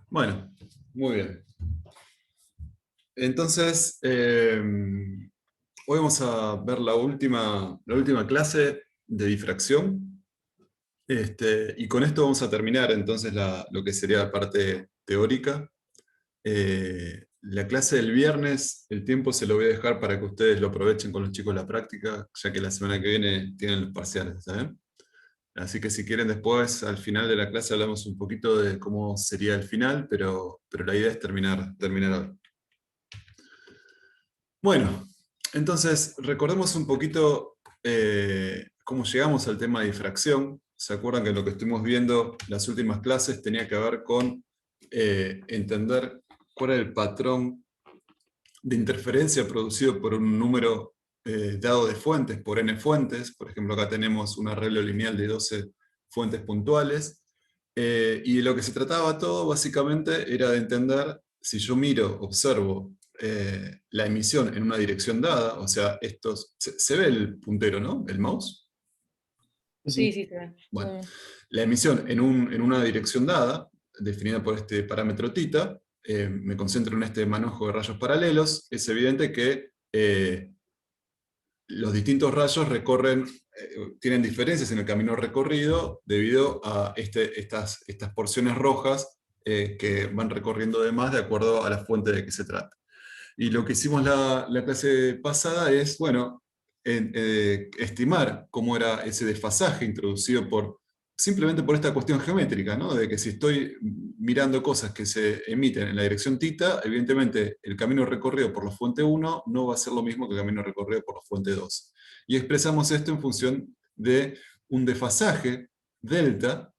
Bueno, muy bien. Entonces, hoy vamos a ver la última clase de difracción. Y con esto vamos a terminar entonces lo que sería la parte teórica. La clase del viernes, el tiempo se lo voy a dejar para que ustedes lo aprovechen con los chicos de la práctica, ya que la semana que viene tienen los parciales, ¿saben? Así que si quieren después, al final de la clase, hablamos un poquito de cómo sería el final, pero la idea es terminar hoy. Bueno, entonces recordemos un poquito cómo llegamos al tema de difracción. ¿Se acuerdan que lo que estuvimos viendo las últimas clases tenía que ver con entender cuál era el patrón de interferencia producido por un número dado de fuentes, por n fuentes? Por ejemplo, acá tenemos un arreglo lineal de 12 fuentes puntuales. Y de lo que se trataba todo, básicamente, era de entender, si yo miro, observo la emisión en una dirección dada, o sea, se ve el puntero, ¿no? El mouse. Sí, sí, se ve. Bueno, la emisión en una dirección dada, definida por este parámetro θ, me concentro en este manojo de rayos paralelos. Es evidente que los distintos rayos tienen diferencias en el camino recorrido debido a estas porciones rojas que van recorriendo de más de acuerdo a la fuente de que se trata. Y lo que hicimos la clase pasada es, bueno, estimar cómo era ese desfasaje introducido simplemente por esta cuestión geométrica, ¿no? De que si estoy mirando cosas que se emiten en la dirección θ, evidentemente el camino recorrido por la fuente 1 no va a ser lo mismo que el camino recorrido por la fuente 2. Y expresamos esto en función de un desfasaje delta,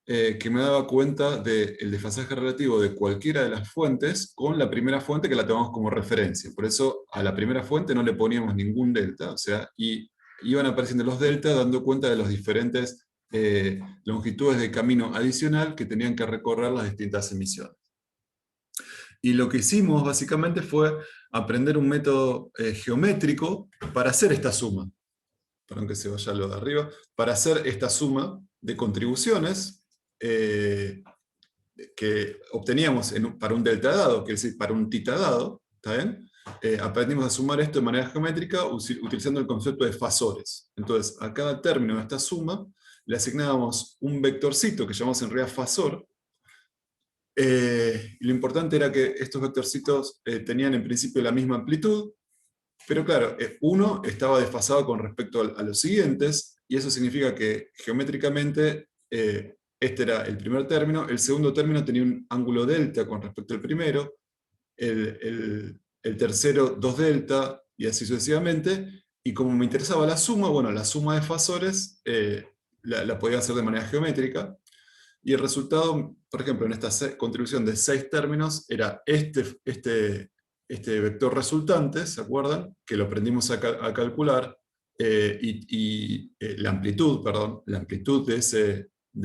que me daba cuenta del desfasaje relativo de cualquiera de las fuentes con la primera fuente, que la tomamos como referencia. Por eso a la primera fuente no le poníamos ningún delta, o sea, y iban apareciendo los deltas dando cuenta de las diferentes longitudes de camino adicional que tenían que recorrer las distintas emisiones. Y lo que hicimos básicamente fue aprender un método geométrico para hacer esta suma. Perdón que se vaya lo de arriba. Para hacer esta suma de contribuciones que obteníamos para un delta dado, que es decir, para un θ dado, ¿está bien? Aprendimos a sumar esto de manera geométrica utilizando el concepto de fasores. Entonces, a cada término de esta suma le asignábamos un vectorcito que llamamos en realidad fasor. Y lo importante era que estos vectorcitos tenían en principio la misma amplitud, pero claro, uno estaba desfasado con respecto a los siguientes, y eso significa que geométricamente este era el primer término, el segundo término tenía un ángulo delta con respecto al primero, el tercero 2 delta, y así sucesivamente, y como me interesaba la suma, bueno, la suma de fasores la podía hacer de manera geométrica, y el resultado, por ejemplo, en esta contribución de 6 términos, era este vector resultante, ¿se acuerdan? Que lo aprendimos a calcular, la amplitud, perdón, la amplitud de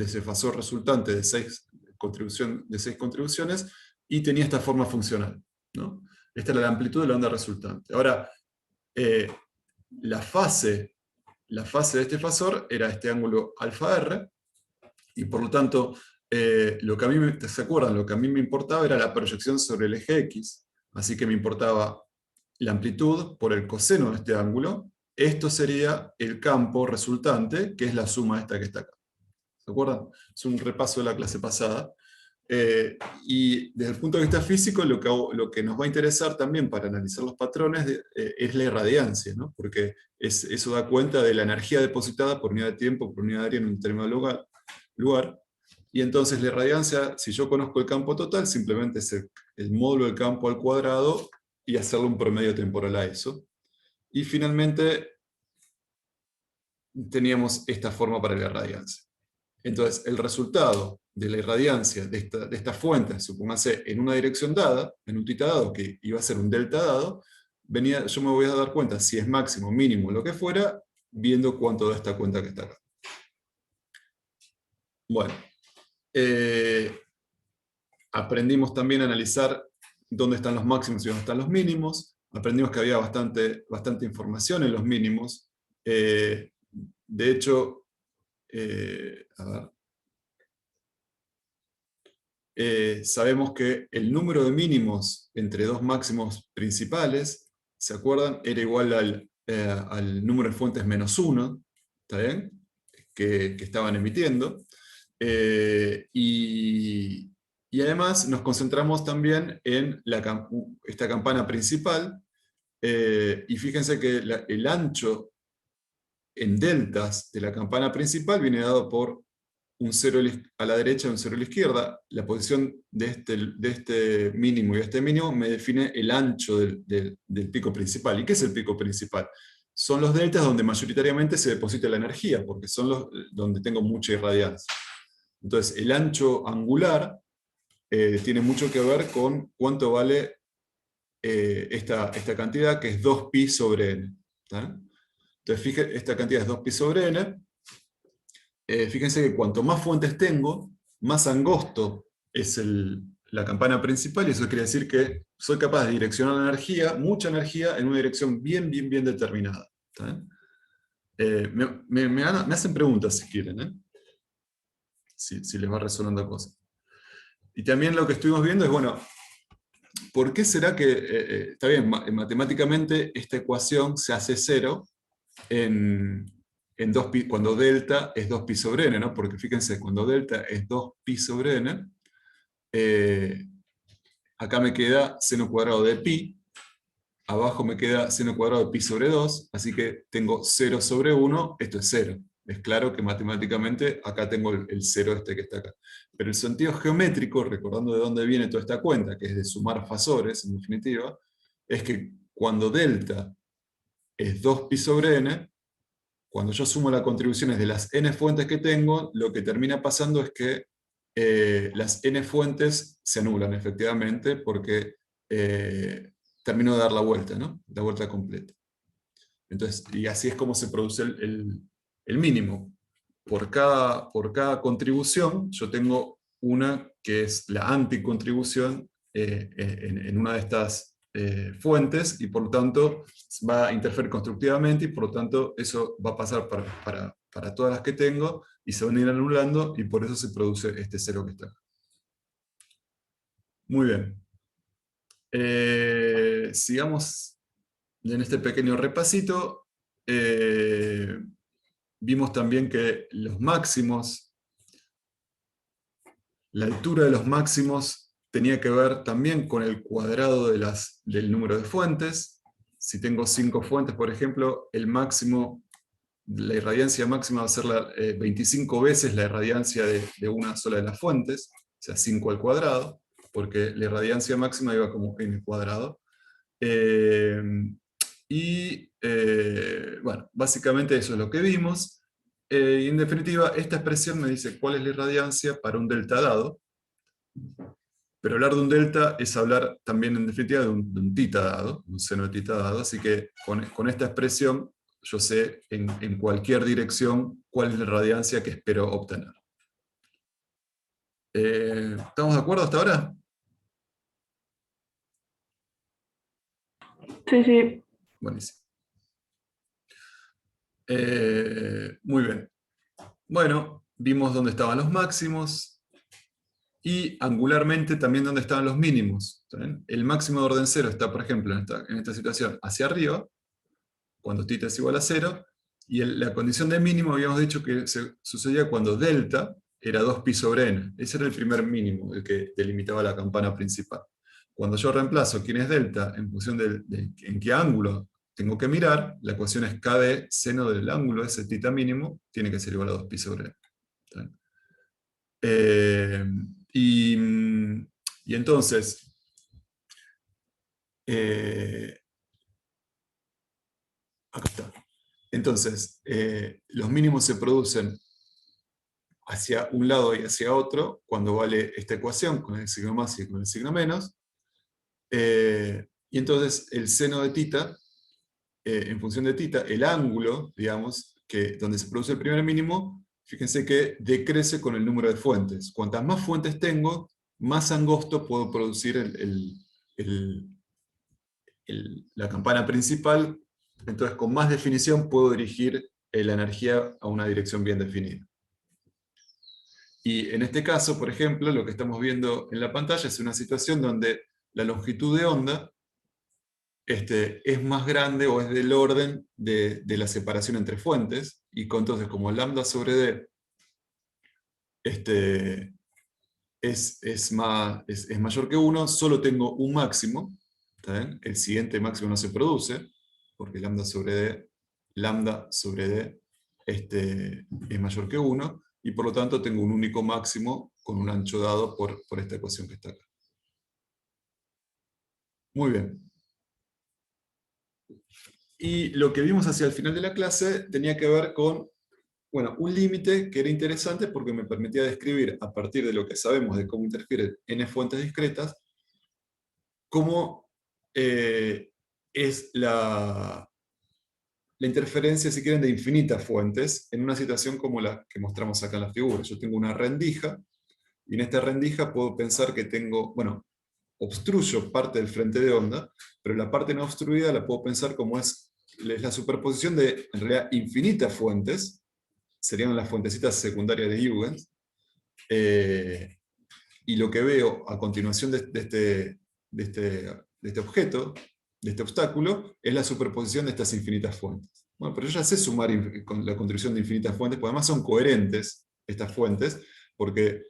ese fasor resultante de 6 contribuciones, y tenía esta forma funcional, ¿no? Esta era la amplitud de la onda resultante. Ahora, eh, la fase de este fasor era este ángulo alfa r, y por lo tanto, lo que a mí ¿se acuerdan? Lo que a mí me importaba era la proyección sobre el eje X, así que me importaba la amplitud por el coseno de este ángulo. Esto sería el campo resultante, que es la suma esta que está acá. ¿Se acuerdan? Es un repaso de la clase pasada. Y desde el punto de vista físico, lo que nos va a interesar también para analizar los patrones es la irradiancia, ¿no? Porque eso da cuenta de la energía depositada por unidad de tiempo, por unidad de área en un determinado lugar. Y entonces la irradiancia, si yo conozco el campo total, simplemente es el módulo del campo al cuadrado y hacerle un promedio temporal a eso. Y finalmente teníamos esta forma para la irradiancia. Entonces, el resultado de la irradiancia de esta fuente, supóngase en una dirección dada, en un θ dado, que iba a ser un delta dado, yo me voy a dar cuenta si es máximo, mínimo, lo que fuera, viendo cuánto da esta cuenta que está acá. Bueno, aprendimos también a analizar dónde están los máximos y dónde están los mínimos. Aprendimos que había bastante información en los mínimos. De hecho, a ver. sabemos que el número de mínimos entre dos máximos principales, ¿se acuerdan? Era igual al número de fuentes menos 1, ¿está bien? Que estaban emitiendo. Y además nos concentramos también en esta campana principal, y fíjense que el ancho en deltas de la campana principal viene dado por un 0 a la derecha y un 0 a la izquierda. La posición de este mínimo y de este mínimo me define el ancho del pico principal. ¿Y qué es el pico principal? Son los deltas donde mayoritariamente se deposita la energía, porque son los donde tengo mucha irradiancia. Entonces, el ancho angular tiene mucho que ver con cuánto vale esta cantidad, que es 2pi sobre n. ¿Tá? Entonces, fíjense, esta cantidad es 2pi sobre n. Fíjense que cuanto más fuentes tengo, más angosto es la campana principal, y eso quiere decir que soy capaz de direccionar la energía, mucha energía, en una dirección bien determinada. ¿Tá? Me hacen preguntas si quieren, si les va resonando cosas. Y también lo que estuvimos viendo es, bueno, ¿por qué será que, está bien, matemáticamente esta ecuación se hace 0 en 2pi, cuando delta es 2pi sobre n, ¿no? Porque fíjense, cuando delta es 2pi sobre n, acá me queda seno cuadrado de pi, abajo me queda seno cuadrado de pi sobre 2, así que tengo 0 sobre 1, esto es 0. Es claro que matemáticamente acá tengo el 0 este que está acá. Pero el sentido geométrico, recordando de dónde viene toda esta cuenta, que es de sumar fasores, en definitiva, es que cuando delta es 2pi sobre n, cuando yo sumo las contribuciones de las n fuentes que tengo, lo que termina pasando es que las n fuentes se anulan efectivamente, porque termino de dar la vuelta, ¿no? La vuelta completa. Entonces, y así es como se produce el mínimo. Por cada contribución, yo tengo una que es la anticontribución en una de estas fuentes, y por lo tanto va a interferir constructivamente, y por lo tanto eso va a pasar para todas las que tengo, y se van a ir anulando, y por eso se produce este 0 que está acá. Muy bien. Sigamos en este pequeño repasito. Vimos también que los máximos, la altura de los máximos tenía que ver también con el cuadrado del número de fuentes. Si tengo 5 fuentes, por ejemplo, el máximo, la irradiancia máxima va a ser 25 veces la irradiancia de una sola de las fuentes, o sea, 5 al cuadrado, porque la irradiancia máxima iba como n cuadrado. Bueno, básicamente eso es lo que vimos. Y en definitiva, esta expresión me dice cuál es la irradiancia para un delta dado. Pero hablar de un delta es hablar también, en definitiva, de un tita dado, un seno de tita dado. Así que con esta expresión yo sé en cualquier dirección cuál es la irradiancia que espero obtener. ¿Estamos de acuerdo hasta ahora? Sí, sí. Buenísimo. Muy bien. Bueno, vimos dónde estaban los máximos, y angularmente también dónde estaban los mínimos. ¿Saben? El máximo de orden 0 está, por ejemplo, en esta situación hacia arriba, cuando θ es igual a 0, y la condición de mínimo habíamos dicho que sucedía cuando delta era 2pi sobre n. Ese era el primer mínimo, el que delimitaba la campana principal. Cuando yo reemplazo quién es delta en función de en qué ángulo tengo que mirar, la ecuación es k de seno del ángulo, ese θ mínimo, tiene que ser igual a 2pi sobre n. Y entonces, acá está. Entonces, los mínimos se producen hacia un lado y hacia otro cuando vale esta ecuación con el signo más y con el signo menos. Y entonces el seno de θ, en función de θ, el ángulo, digamos, donde se produce el primer mínimo, fíjense que decrece con el número de fuentes. Cuantas más fuentes tengo, más angosto puedo producir la campana principal. Entonces con más definición puedo dirigir la energía a una dirección bien definida. Y en este caso, por ejemplo, lo que estamos viendo en la pantalla es una situación donde la longitud de onda es más grande o es del orden de la separación entre fuentes, y entonces como lambda sobre d es mayor que 1, solo tengo un máximo, ¿está bien? El siguiente máximo no se produce, porque lambda sobre d es mayor que 1, y por lo tanto tengo un único máximo con un ancho dado por esta ecuación que está acá. Muy bien. Y lo que vimos hacia el final de la clase tenía que ver con, bueno, un límite que era interesante porque me permitía describir, a partir de lo que sabemos de cómo interfieren n fuentes discretas, cómo es la interferencia, si quieren, de infinitas fuentes en una situación como la que mostramos acá en la figura. Yo tengo una rendija, y en esta rendija puedo pensar que tengo, bueno, obstruyo parte del frente de onda, pero la parte no obstruida la puedo pensar como es la superposición de, en realidad, infinitas fuentes, serían las fuentecitas secundarias de Huygens, y lo que veo a continuación de este objeto, de este obstáculo, es la superposición de estas infinitas fuentes. Bueno, pero yo ya sé sumar con la construcción de infinitas fuentes, porque además son coherentes estas fuentes, porque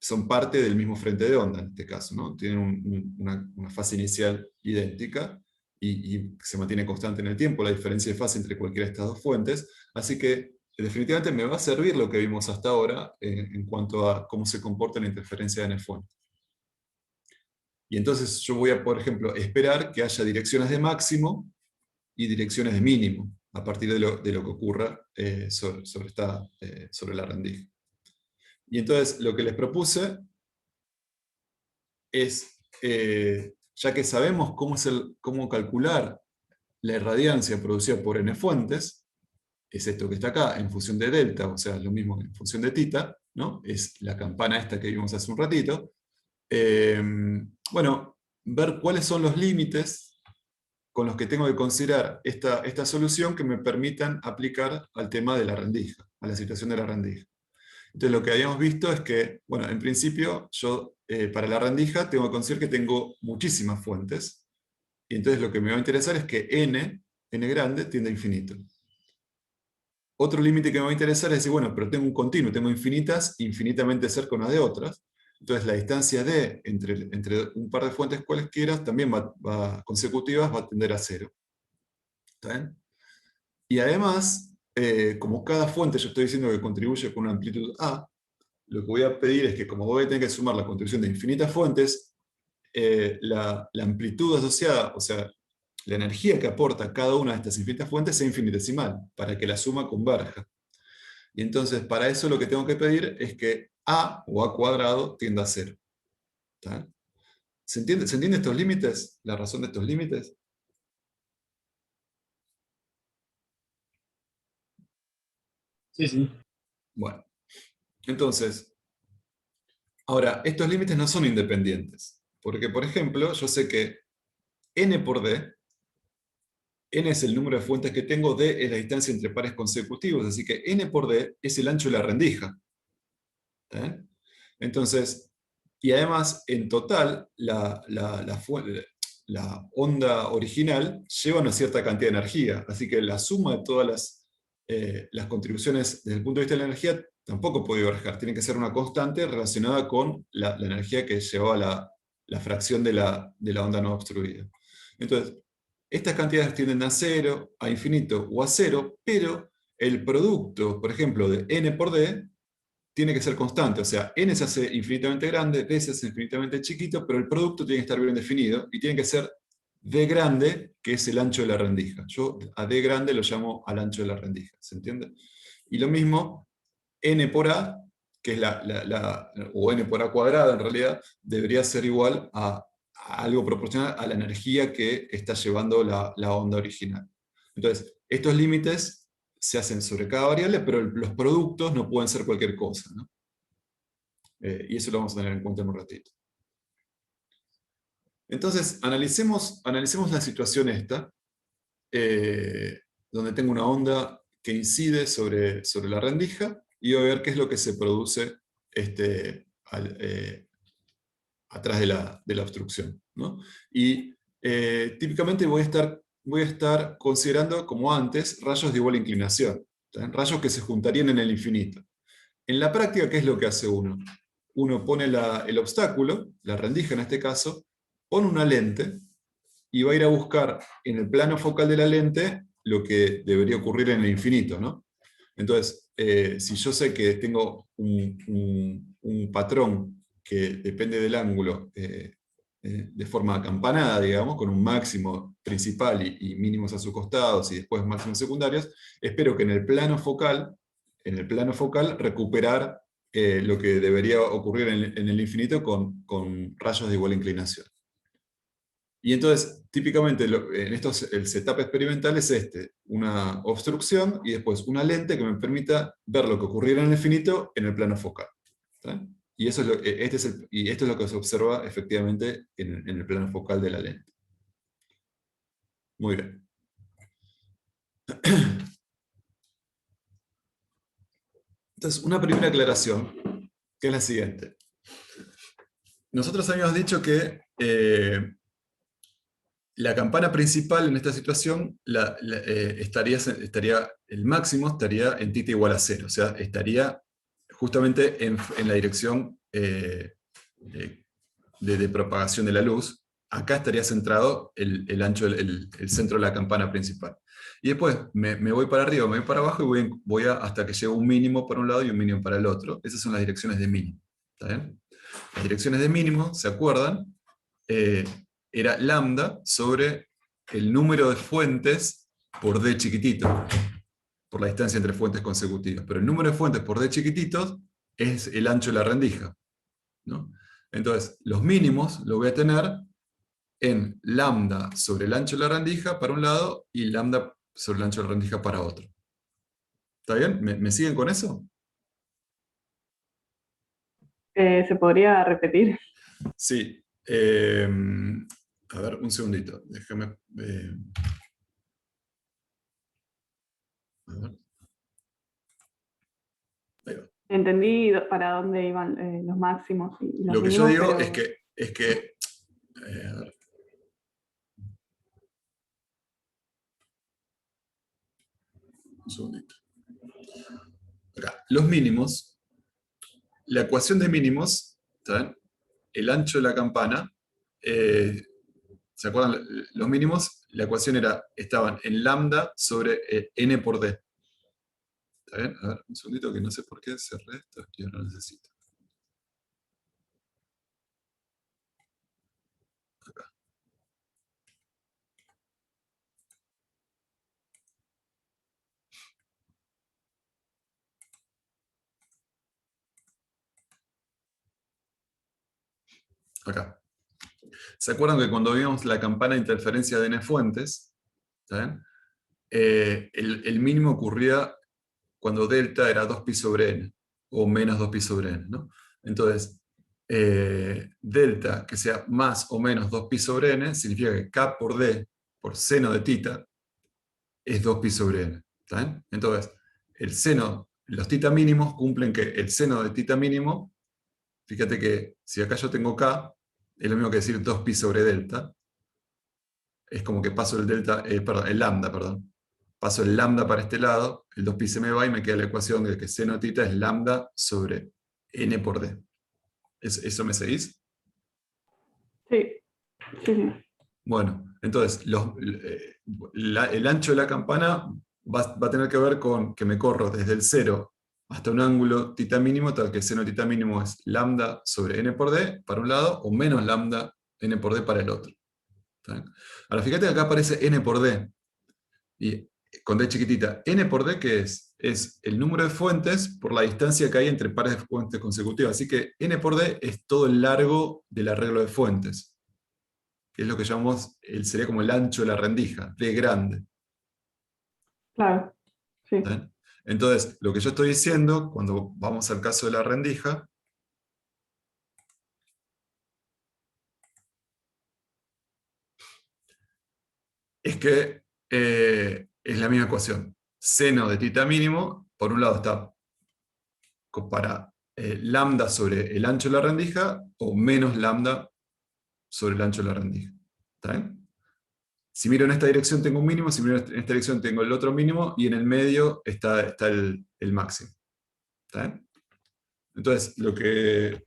son parte del mismo frente de onda en este caso, ¿no? Tienen una fase inicial idéntica, y se mantiene constante en el tiempo la diferencia de fase entre cualquiera de estas dos fuentes, así que definitivamente me va a servir lo que vimos hasta ahora en cuanto a cómo se comporta la interferencia de n-fuente. Y entonces yo voy a, por ejemplo, esperar que haya direcciones de máximo y direcciones de mínimo, a partir de lo que ocurra sobre la rendija. Y entonces lo que les propuse es, ya que sabemos cómo calcular la irradiancia producida por n fuentes, es esto que está acá, en función de delta, o sea, lo mismo en función de tita, ¿no? Es la campana esta que vimos hace un ratito. Bueno, ver cuáles son los límites con los que tengo que considerar esta solución que me permitan aplicar al tema de la rendija, a la situación de la rendija. Entonces lo que habíamos visto es que, bueno, en principio yo para la rendija tengo que considerar que tengo muchísimas fuentes, y entonces lo que me va a interesar es que n grande tiende a infinito. Otro límite que me va a interesar es decir, bueno, pero tengo un continuo, tengo infinitas, infinitamente cerca unas de otras, entonces la distancia d entre un par de fuentes cualesquiera también consecutivas va a tender a 0. ¿Está bien? Y además, como cada fuente yo estoy diciendo que contribuye con una amplitud a, lo que voy a pedir es que como voy a tener que sumar la contribución de infinitas fuentes, la amplitud asociada, o sea, la energía que aporta cada una de estas infinitas fuentes sea infinitesimal, para que la suma converja. Y entonces, para eso lo que tengo que pedir es que a o a cuadrado tienda a 0. ¿Está? ¿Se entiende estos límites? ¿La razón de estos límites? Sí, sí. Bueno, entonces, ahora, estos límites no son independientes. Porque, por ejemplo, yo sé que n por d, n es el número de fuentes que tengo, d es la distancia entre pares consecutivos, así que n por d es el ancho de la rendija. ¿Está bien? Entonces, y además, en total, la onda original lleva una cierta cantidad de energía, así que la suma de todas las contribuciones desde el punto de vista de la energía tampoco puede diverger, tiene que ser una constante relacionada con la energía que llevaba la fracción de la onda no obstruida. Entonces, estas cantidades tienden a 0, a infinito o a 0, pero el producto, por ejemplo, de n por d, tiene que ser constante, o sea, n se hace infinitamente grande, d se hace infinitamente chiquito, pero el producto tiene que estar bien definido, y tiene que ser d grande, que es el ancho de la rendija. Yo a d grande lo llamo al ancho de la rendija, ¿se entiende? Y lo mismo, n por a, que es o n por a cuadrada en realidad, debería ser igual a algo proporcional a la energía que está llevando la onda original. Entonces, estos límites se hacen sobre cada variable, pero los productos no pueden ser cualquier cosa, ¿no? Y eso lo vamos a tener en cuenta en un ratito. Entonces, analicemos la situación esta, donde tengo una onda que incide sobre la rendija, y voy a ver qué es lo que se produce atrás de la obstrucción, ¿no? Y típicamente voy a estar considerando, como antes, rayos de igual inclinación, ¿tá? Rayos que se juntarían en el infinito. En la práctica, ¿qué es lo que hace uno? Uno pone el obstáculo, la rendija en este caso, pone una lente, y va a ir a buscar en el plano focal de la lente lo que debería ocurrir en el infinito, ¿no? Entonces, si yo sé que tengo un patrón que depende del ángulo de forma acampanada, digamos, con un máximo principal y mínimos a sus costados y después máximos secundarios, espero que en el plano focal recuperar lo que debería ocurrir en el infinito con rayos de igual inclinación. Y entonces, típicamente, el setup experimental es una obstrucción y después una lente que me permita ver lo que ocurriera en el infinito en el plano focal. ¿Está? Y, eso es y esto es lo que se observa efectivamente en el plano focal de la lente. Muy bien. Entonces, una primera aclaración, que es la siguiente. Nosotros habíamos dicho que la campana principal en esta situación el máximo estaría en θ igual a 0, o sea, estaría justamente en la dirección de propagación de la luz. Acá estaría centrado el ancho, el centro de la campana principal. Y después me voy para arriba, me voy para abajo y voy hasta que llego un mínimo para un lado y un mínimo para el otro. Esas son las direcciones de mínimo. ¿Está bien? Las direcciones de mínimo, ¿se acuerdan? Era lambda sobre el número de fuentes por d chiquitito, por la distancia entre fuentes consecutivas. Pero el número de fuentes por d chiquititos es el ancho de la rendija, ¿no? Entonces, los mínimos los voy a tener en lambda sobre el ancho de la rendija para un lado y lambda sobre el ancho de la rendija para otro. ¿Está bien? ¿Me siguen con eso? ¿Se podría repetir? Sí. A ver, un segundito. Déjame... a ver. Ahí va. Entendí para dónde iban los máximos y los Lo que yo mínimos, digo pero es que a ver, un segundito. Acá, los mínimos, la ecuación de mínimos, ¿está bien? El ancho de la campana, eh, ¿se acuerdan? Los mínimos, la ecuación estaban en lambda sobre n por d. ¿Está bien? A ver, un segundito que no sé por qué cerré esto y ahora lo necesito. Acá. Acá. ¿Se acuerdan que cuando vimos la campana de interferencia de n fuentes, ¿está bien? El mínimo ocurría cuando delta era 2pi sobre n, o menos 2pi sobre n, ¿no? Entonces, delta que sea más o menos 2pi sobre n, significa que k por d, por seno de θ, es 2pi sobre n. ¿Está bien? Entonces, los θ mínimos cumplen que el seno de θ mínimo, fíjate que si acá yo tengo k, es lo mismo que decir 2pi sobre delta, es como que paso el lambda, perdón. Paso el lambda para este lado, el 2pi se me va y me queda la ecuación de que seno de θ es lambda sobre n por d. ¿Eso me seguís? sí, sí, sí. Bueno, entonces el ancho de la campana va a tener que ver con que me corro desde el 0 hasta un ángulo θ mínimo, tal que seno de θ mínimo es lambda sobre n por d para un lado, o menos lambda n por d para el otro. ¿Está bien? Ahora fíjate que acá aparece n por d. Y con d chiquitita, n por d, ¿qué es? Es el número de fuentes por la distancia que hay entre pares de fuentes consecutivas. Así que n por d es todo el largo del arreglo de fuentes, que es lo que llamamos, sería como el ancho de la rendija, d grande. Claro, sí. ¿Está bien? Entonces, lo que yo estoy diciendo, cuando vamos al caso de la rendija, es que es la misma ecuación. Seno de θ mínimo, por un lado está para lambda sobre el ancho de la rendija, o menos lambda sobre el ancho de la rendija. ¿Está bien? Si miro en esta dirección tengo un mínimo, si miro en esta dirección tengo el otro mínimo, y en el medio está el máximo. ¿Está bien? Entonces, lo que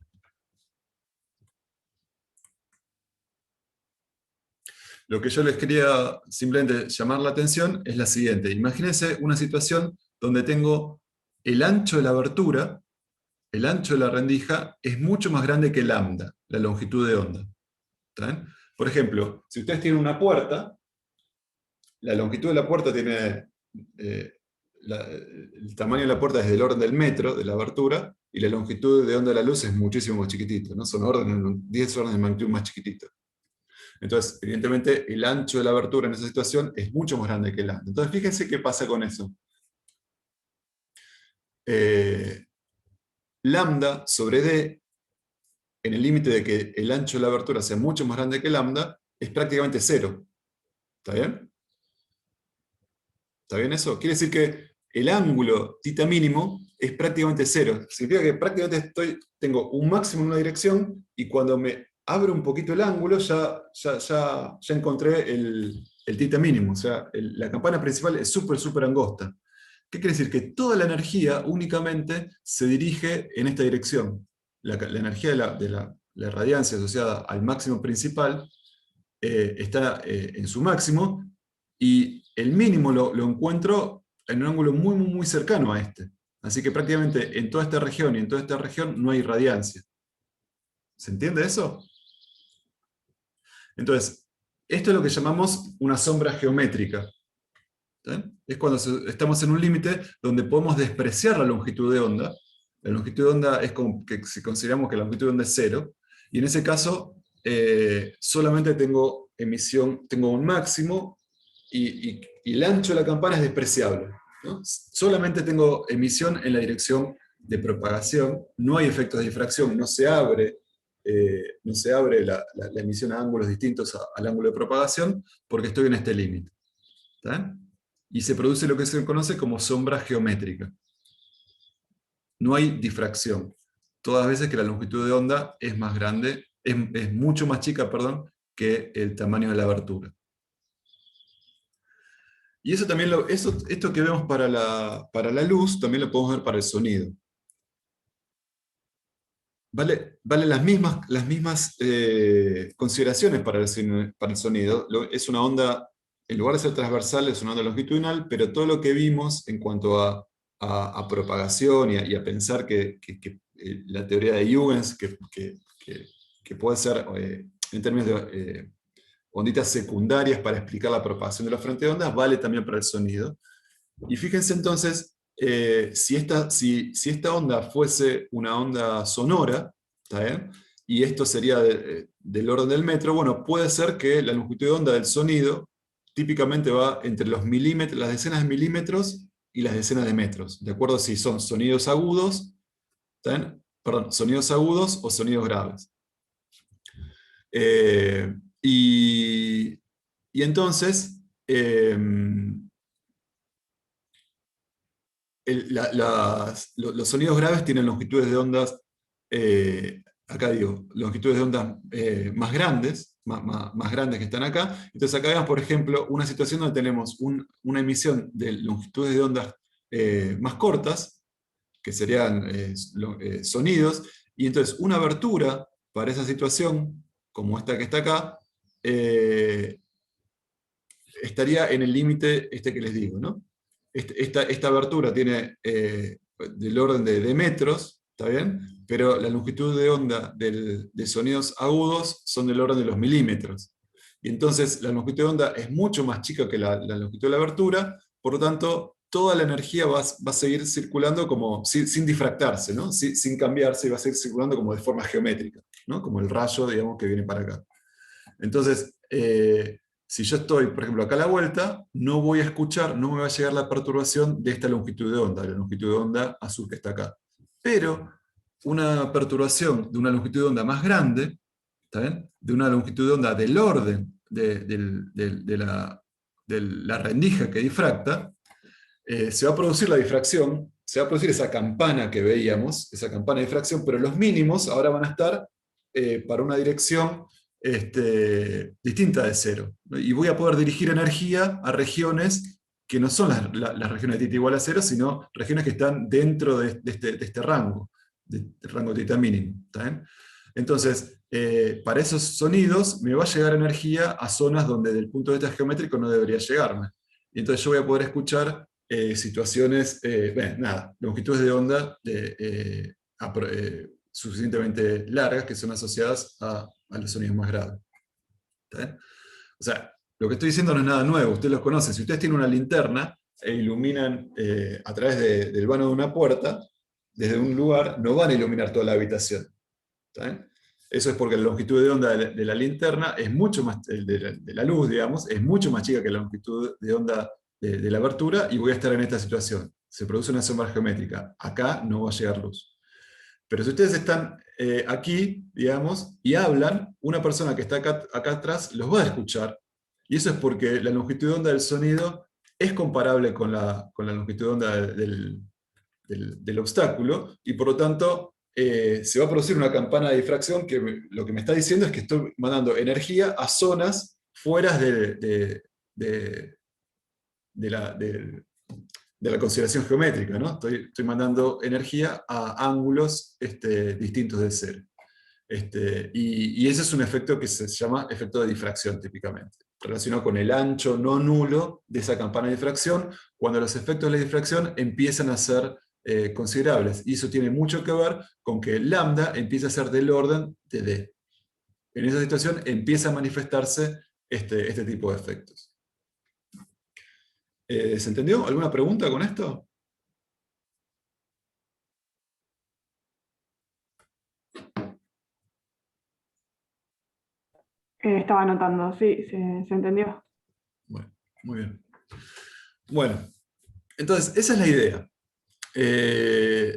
yo les quería simplemente llamar la atención es la siguiente. Imagínense una situación donde tengo el ancho de la abertura, el ancho de la rendija, es mucho más grande que lambda, la longitud de onda. ¿Está bien? Por ejemplo, si ustedes tienen una puerta, la longitud de la puerta tiene... el tamaño de la puerta es del orden del metro, de la abertura, y la longitud de onda de la luz es muchísimo más chiquitito, ¿no? Son 10 órdenes de magnitud más chiquititos. Entonces, evidentemente, el ancho de la abertura en esa situación es mucho más grande que el lambda. Entonces, fíjense qué pasa con eso. Lambda sobre D, en el límite de que el ancho de la abertura sea mucho más grande que lambda, es prácticamente cero. ¿Está bien? ¿Está bien eso? Quiere decir que el ángulo θ mínimo es prácticamente cero. Significa que prácticamente tengo un máximo en una dirección, y cuando me abro un poquito el ángulo ya encontré el θ mínimo. O sea, la campana principal es súper angosta. ¿Qué quiere decir? Que toda la energía únicamente se dirige en esta dirección. La energía de la radiancia asociada al máximo principal está en su máximo, y el mínimo lo encuentro en un ángulo muy cercano a este. Así que prácticamente en toda esta región y en toda esta región no hay radiancia. ¿Se entiende eso? Entonces, esto es lo que llamamos una sombra geométrica. ¿Sí? Es cuando estamos en un límite donde podemos despreciar la longitud de onda. La longitud de onda es como que si consideramos que la longitud de onda es cero, y en ese caso solamente tengo un máximo, y el ancho de la campana es despreciable, ¿no? Solamente tengo emisión en la dirección de propagación, no hay efectos de difracción, no se abre la emisión a ángulos distintos al ángulo de propagación, porque estoy en este límite. ¿Está? Y se produce lo que se conoce como sombra geométrica. No hay difracción. Todas las veces que la longitud de onda es más grande, es mucho más chica, perdón, que el tamaño de la abertura. Y eso también esto que vemos para la luz, también lo podemos ver para el sonido. Vale las mismas consideraciones para el sonido. Es una onda, en lugar de ser transversal, es una onda longitudinal, pero todo lo que vimos en cuanto a propagación y a pensar que la teoría de Huygens, que puede ser, en términos de onditas secundarias para explicar la propagación de la frente de ondas, vale también para el sonido. Y fíjense entonces, si esta onda fuese una onda sonora, ¿está bien? Y esto sería del orden del metro, bueno, puede ser que la longitud de onda del sonido típicamente va entre los milímetros, las decenas de milímetros y las decenas de metros, de acuerdo si son sonidos agudos, ¿está bien? Perdón, sonidos agudos o sonidos graves. Y entonces, los sonidos graves tienen longitudes de ondas, acá digo, longitudes de ondas más grandes, más grandes que están acá. Entonces acá vemos, por ejemplo, una situación donde tenemos una emisión de longitudes de ondas más cortas, que serían sonidos, y entonces una abertura para esa situación, como esta que está acá, estaría en el límite este que les digo, ¿no? Esta abertura tiene del orden de metros, ¿está bien? Pero la longitud de onda de sonidos agudos son del orden de los milímetros. Y entonces la longitud de onda es mucho más chica que la longitud de la abertura, por lo tanto, toda la energía va a seguir circulando como, sin difractarse, ¿no? Sin cambiarse, y va a seguir circulando como de forma geométrica, ¿no? Como el rayo, digamos, que viene para acá. Entonces, si yo estoy, por ejemplo, acá a la vuelta, no voy a escuchar, no me va a llegar la perturbación de esta longitud de onda, la longitud de onda azul que está acá. Pero una perturbación de una longitud de onda más grande, ¿está bien? De una longitud de onda del orden de la rendija que difracta, se va a producir la difracción, se va a producir esa campana que veíamos, esa campana de difracción, pero los mínimos ahora van a estar para una dirección distinta de cero, ¿no? Y voy a poder dirigir energía a regiones que no son las regiones de θ igual a cero, sino regiones que están dentro de este rango, del rango θ mínimo. ¿Está bien? Entonces, para esos sonidos me va a llegar energía a zonas donde desde el punto de vista geométrico no debería llegarme. Y entonces yo voy a poder escuchar situaciones, longitudes de onda suficientemente largas que son asociadas a los sonidos más graves. ¿Está bien? O sea, lo que estoy diciendo no es nada nuevo, ustedes los conocen. Si ustedes tienen una linterna e iluminan a través del vano de una puerta, desde un lugar, no van a iluminar toda la habitación. ¿Está bien? Eso es porque la longitud de onda de la linterna es mucho más, de la luz, digamos, es mucho más chica que la longitud de onda de la abertura, y voy a estar en esta situación. Se produce una sombra geométrica. Acá no va a llegar luz. Pero si ustedes están aquí, digamos, y hablan, una persona que está acá atrás los va a escuchar. Y eso es porque la longitud de onda del sonido es comparable con la longitud de onda del obstáculo, y por lo tanto se va a producir una campana de difracción que lo que me está diciendo es que estoy mandando energía a zonas fuera de la consideración geométrica, ¿no? Estoy mandando energía a ángulos distintos de cero. Y ese es un efecto que se llama efecto de difracción, típicamente, relacionado con el ancho no nulo de esa campana de difracción, cuando los efectos de la difracción empiezan a ser considerables. Y eso tiene mucho que ver con que lambda empieza a ser del orden de D. En esa situación empieza a manifestarse este tipo de efectos. ¿Se entendió? ¿Alguna pregunta con esto? Estaba anotando, sí, se entendió. Bueno, muy bien. Bueno, entonces esa es la idea.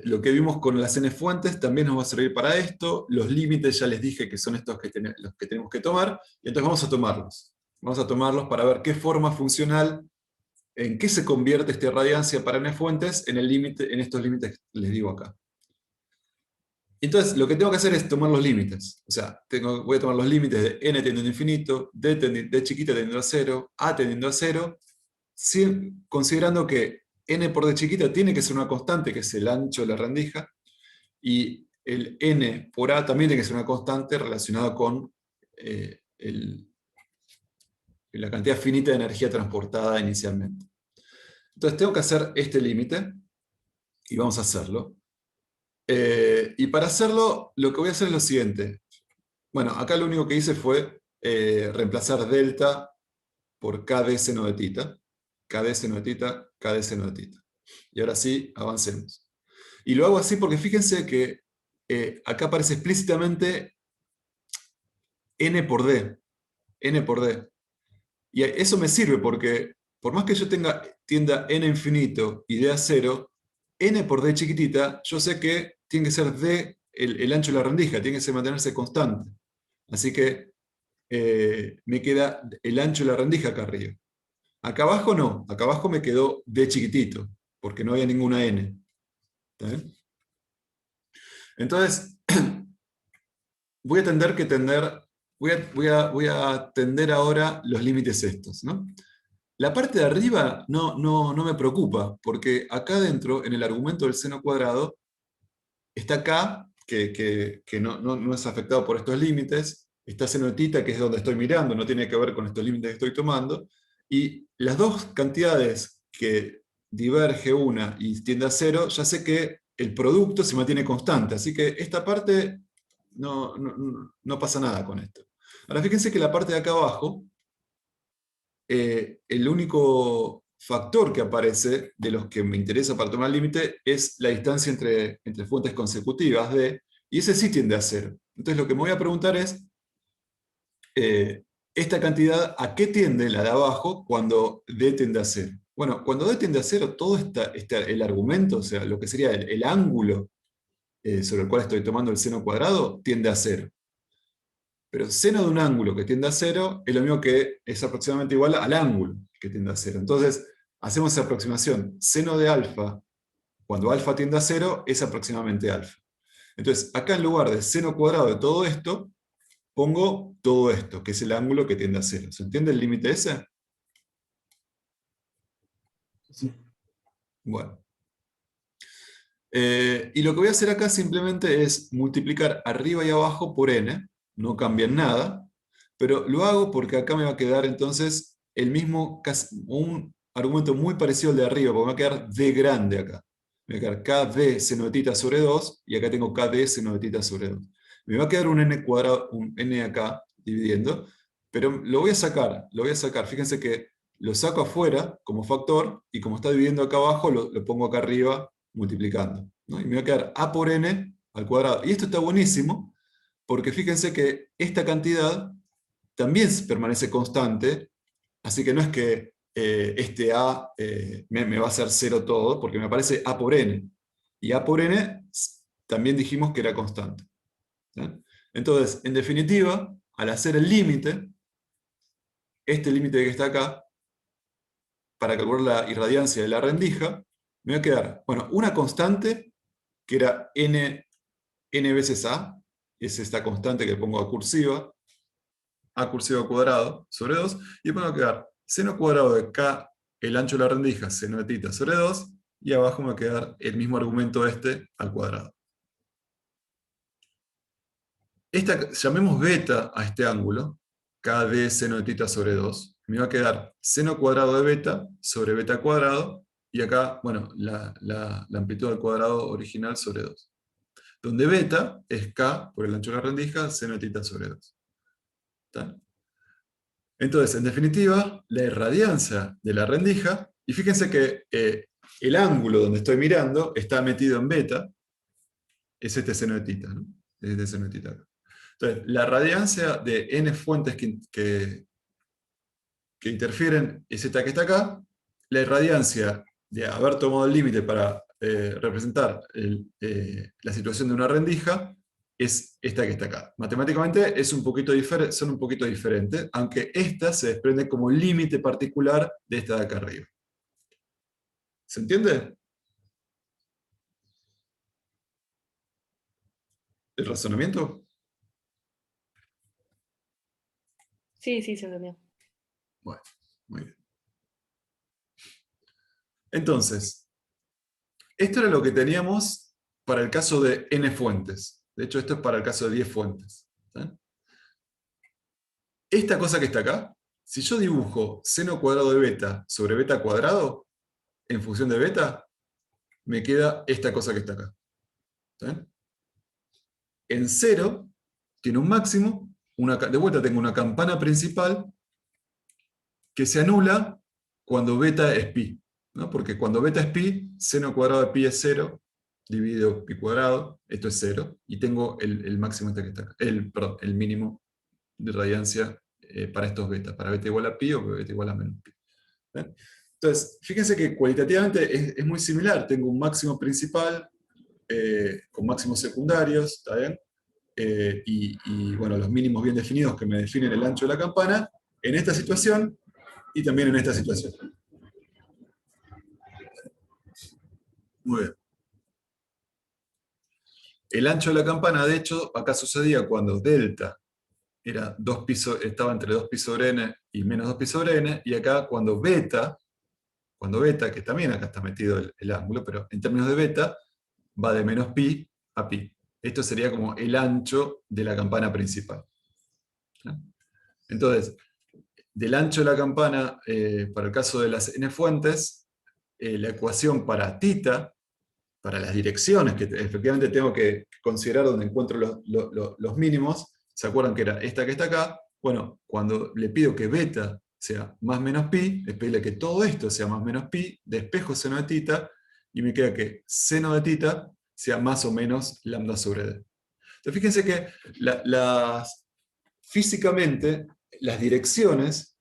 Lo que vimos con las n fuentes también nos va a servir para esto. Los límites ya les dije que son estos los que tenemos que tomar, y entonces vamos a tomarlos. Vamos a tomarlos para ver qué forma funcional, en qué se convierte esta radiancia para n fuentes en estos límites que les digo acá. Entonces, lo que tengo que hacer es tomar los límites. O sea, voy a tomar los límites de n tendiendo a infinito, d chiquita tendiendo a 0, a tendiendo a 0, considerando que n por d chiquita tiene que ser una constante, que es el ancho de la rendija, y el n por a también tiene que ser una constante relacionada con la cantidad finita de energía transportada inicialmente. Entonces tengo que hacer este límite, y vamos a hacerlo. Y para hacerlo, lo que voy a hacer es lo siguiente. Bueno, acá lo único que hice fue reemplazar delta por kd seno de θ, kd seno de θ, kd seno de θ. Y ahora sí, avancemos. Y lo hago así porque fíjense que acá aparece explícitamente n por d. N por d. Y eso me sirve porque, por más que yo tienda n a infinito y d a 0, n por d chiquitita, yo sé que tiene que ser d el ancho de la rendija, tiene que mantenerse constante. Así que me queda el ancho de la rendija acá arriba. Acá abajo no, acá abajo me quedó d chiquitito, porque no había ninguna n. ¿Está bien? Entonces, voy a tender ahora los límites estos, ¿no? La parte de arriba no me preocupa, porque acá dentro, en el argumento del seno cuadrado, está K, que no es afectado por estos límites, está seno de θ, que es donde estoy mirando, no tiene que ver con estos límites que estoy tomando, y las dos cantidades que diverge una y tiende a 0, ya sé que el producto se mantiene constante, así que esta parte no pasa nada con esto. Ahora fíjense que la parte de acá abajo, el único factor que aparece de los que me interesa para tomar el límite es la distancia entre fuentes consecutivas d, y ese sí tiende a 0. Entonces lo que me voy a preguntar es, esta cantidad, ¿a qué tiende la de abajo cuando d tiende a 0? Bueno, cuando d tiende a 0, todo el argumento, o sea, lo que sería el ángulo sobre el cual estoy tomando el seno cuadrado, tiende a 0. Pero seno de un ángulo que tiende a 0 es lo mismo que es aproximadamente igual al ángulo que tiende a 0. Entonces, hacemos esa aproximación. Seno de alfa cuando alfa tiende a 0, es aproximadamente alfa. Entonces, acá en lugar de seno cuadrado de todo esto, pongo todo esto, que es el ángulo que tiende a 0. ¿Se entiende el límite ese? Sí. Bueno. Y lo que voy a hacer acá simplemente es multiplicar arriba y abajo por n, no cambia en nada, pero lo hago porque acá me va a quedar entonces el mismo, un argumento muy parecido al de arriba, porque me va a quedar d grande acá. Me va a quedar kd seno de tita sobre 2, y acá tengo kd seno de tita sobre 2. Me va a quedar un n cuadrado, un n acá, dividiendo, pero lo voy a sacar, Fíjense que lo saco afuera como factor, y como está dividiendo acá abajo, lo pongo acá arriba multiplicando, ¿no? Y me va a quedar a por n al cuadrado. Y esto está buenísimo, porque fíjense que esta cantidad también permanece constante, así que no es que este a me va a hacer 0 todo, porque me aparece a por n. Y a por n también dijimos que era constante. ¿Sí? Entonces, en definitiva, al hacer el límite, este límite que está acá, para calcular la irradiancia de la rendija, me va a quedar, bueno, una constante, que era n veces a, es esta constante que pongo a cursiva cuadrado sobre 2, y después me va a quedar seno cuadrado de k, el ancho de la rendija, seno de tita sobre 2, y abajo me va a quedar el mismo argumento este al cuadrado. Llamemos beta a este ángulo, kd seno de tita sobre 2, me va a quedar seno cuadrado de beta sobre beta cuadrado, y acá, bueno, la amplitud al cuadrado original sobre 2. Donde beta es k por el ancho de la rendija, seno de tita sobre 2. ¿Está? Entonces, en definitiva, la irradiancia de la rendija, y fíjense que el ángulo donde estoy mirando está metido en beta, es este seno de tita, ¿no? Es este seno de tita acá. Entonces, la radiancia de n fuentes que interfieren es esta que está acá. La irradiancia de haber tomado el límite para representar la situación de una rendija es esta que está acá. Matemáticamente son un poquito diferentes, aunque esta se desprende como límite particular de esta de acá arriba. ¿Se entiende? ¿El razonamiento? Sí, sí, se entendió. Bueno, muy bien. Entonces, esto era lo que teníamos para el caso de n fuentes. De hecho, esto es para el caso de 10 fuentes. ¿Sí? Esta cosa que está acá, si yo dibujo seno cuadrado de beta sobre beta cuadrado, en función de beta, me queda esta cosa que está acá. ¿Sí? En 0 tiene un máximo, de vuelta tengo una campana principal que se anula cuando beta es pi, ¿no? Porque cuando beta es pi, seno cuadrado de pi es 0, dividido pi cuadrado, esto es 0, y tengo el máximo este que está acá, perdón, el mínimo de radiancia para estos betas, para beta igual a pi o beta igual a menos pi. ¿Ven? Entonces, fíjense que cualitativamente es muy similar, tengo un máximo principal con máximos secundarios, ¿está bien? Y bueno, los mínimos bien definidos que me definen el ancho de la campana, en esta situación y también en esta situación. Muy bien. El ancho de la campana, de hecho, acá sucedía cuando delta estaba entre 2pi sobre n y menos 2pi sobre n, y acá cuando beta, que también acá está metido el ángulo, pero en términos de beta, va de menos pi a pi. Esto sería como el ancho de la campana principal. ¿Sí? Entonces, del ancho de la campana, para el caso de las n fuentes, la ecuación para tita, para las direcciones que efectivamente tengo que considerar donde encuentro los mínimos, ¿se acuerdan que era esta que está acá? Bueno, cuando le pido que beta sea más menos pi, le pido que todo esto sea más menos pi, despejo seno de tita, y me queda que seno de tita sea más o menos lambda sobre d. Entonces fíjense que físicamente las direcciones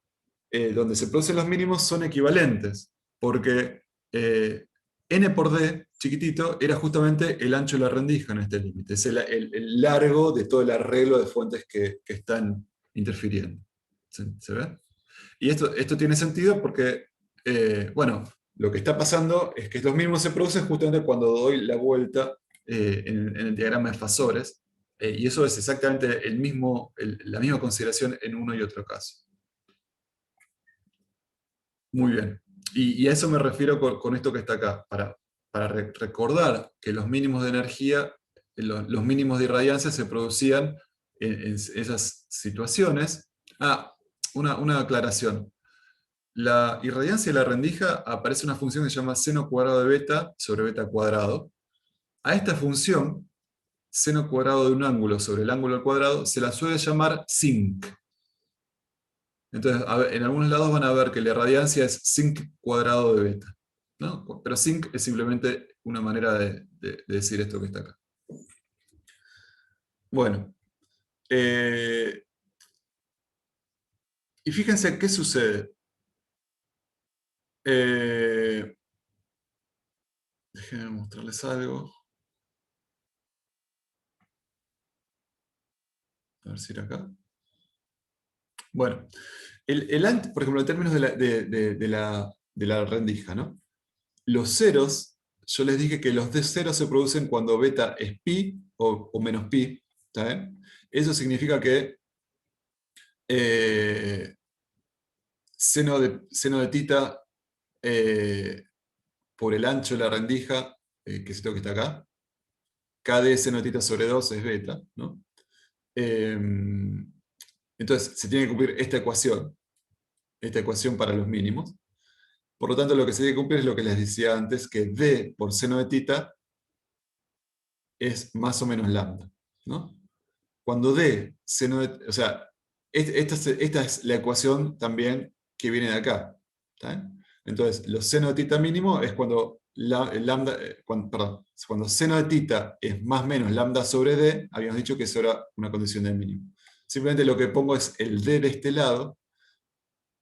donde se producen los mínimos son equivalentes, porque n por d, chiquitito, era justamente el ancho de la rendija en este límite, es el largo de todo el arreglo de fuentes que están interfiriendo. ¿Se ve? Y esto tiene sentido porque, bueno, lo que está pasando es que los mínimos se producen justamente cuando doy la vuelta en el diagrama de fasores, y eso es exactamente la misma consideración en uno y otro caso. Muy bien. Y a eso me refiero con esto que está acá, para recordar que los mínimos de energía, los mínimos de irradiancia se producían en esas situaciones. Una aclaración. La irradiancia de la rendija aparece una función que se llama seno cuadrado de beta sobre beta cuadrado. A esta función, seno cuadrado de un ángulo sobre el ángulo al cuadrado, se la suele llamar sinc. Entonces, en algunos lados van a ver que la irradiancia es sinc cuadrado de beta, ¿no? Pero sinc es simplemente una manera de decir esto que está acá. Bueno. Y fíjense qué sucede. Déjenme mostrarles algo. A ver si era acá. Bueno, por ejemplo, en términos de la rendija, ¿no? Los ceros, yo les dije que los de ceros se producen cuando beta es pi o menos pi. ¿Está bien? Eso significa que seno de tita por el ancho de la rendija, que es esto que está acá, KD seno de tita sobre 2 es beta, ¿no? Entonces se tiene que cumplir esta ecuación para los mínimos. Por lo tanto, lo que se tiene que cumplir es lo que les decía antes, que D por seno de tita es más o menos lambda, ¿no? Cuando D, seno de... O sea, esta es la ecuación también que viene de acá. ¿Está bien? Entonces, los seno de tita mínimo es cuando cuando seno de tita es más o menos lambda sobre D, habíamos dicho que eso era una condición de mínimo. Simplemente lo que pongo es el D de este lado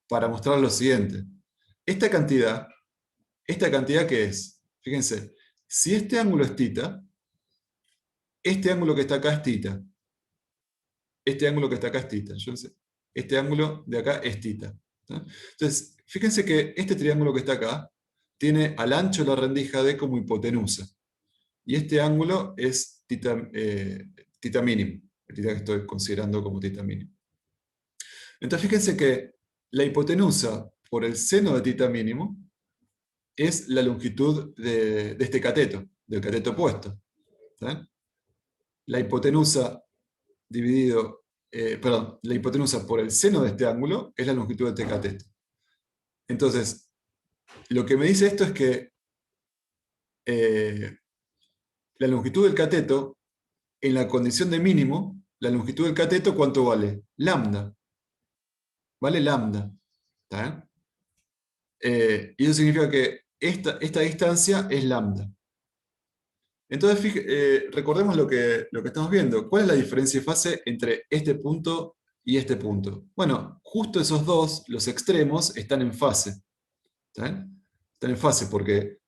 para mostrar lo siguiente. Esta cantidad ¿qué es? Fíjense, si este ángulo es tita, este ángulo que está acá es tita. Este ángulo que está acá es tita. Este ángulo de acá es tita. ¿No? Entonces, fíjense que este triángulo que está acá tiene al ancho de la rendija D como hipotenusa. Y este ángulo es tita mínimo. La tita que estoy considerando como tita mínimo. Entonces, fíjense que la hipotenusa por el seno de tita mínimo es la longitud de este cateto, del cateto opuesto. ¿Sí? La hipotenusa la hipotenusa por el seno de este ángulo es la longitud de este cateto. Entonces, lo que me dice esto es que la longitud del cateto, en la condición de mínimo, la longitud del cateto, ¿cuánto vale? Lambda. Vale lambda. ¿Está bien? Y eso significa que esta distancia es lambda. Entonces, recordemos lo que estamos viendo. ¿Cuál es la diferencia de fase entre este punto y este punto? Bueno, justo esos dos, los extremos, están en fase. ¿Está bien? Están en fase porque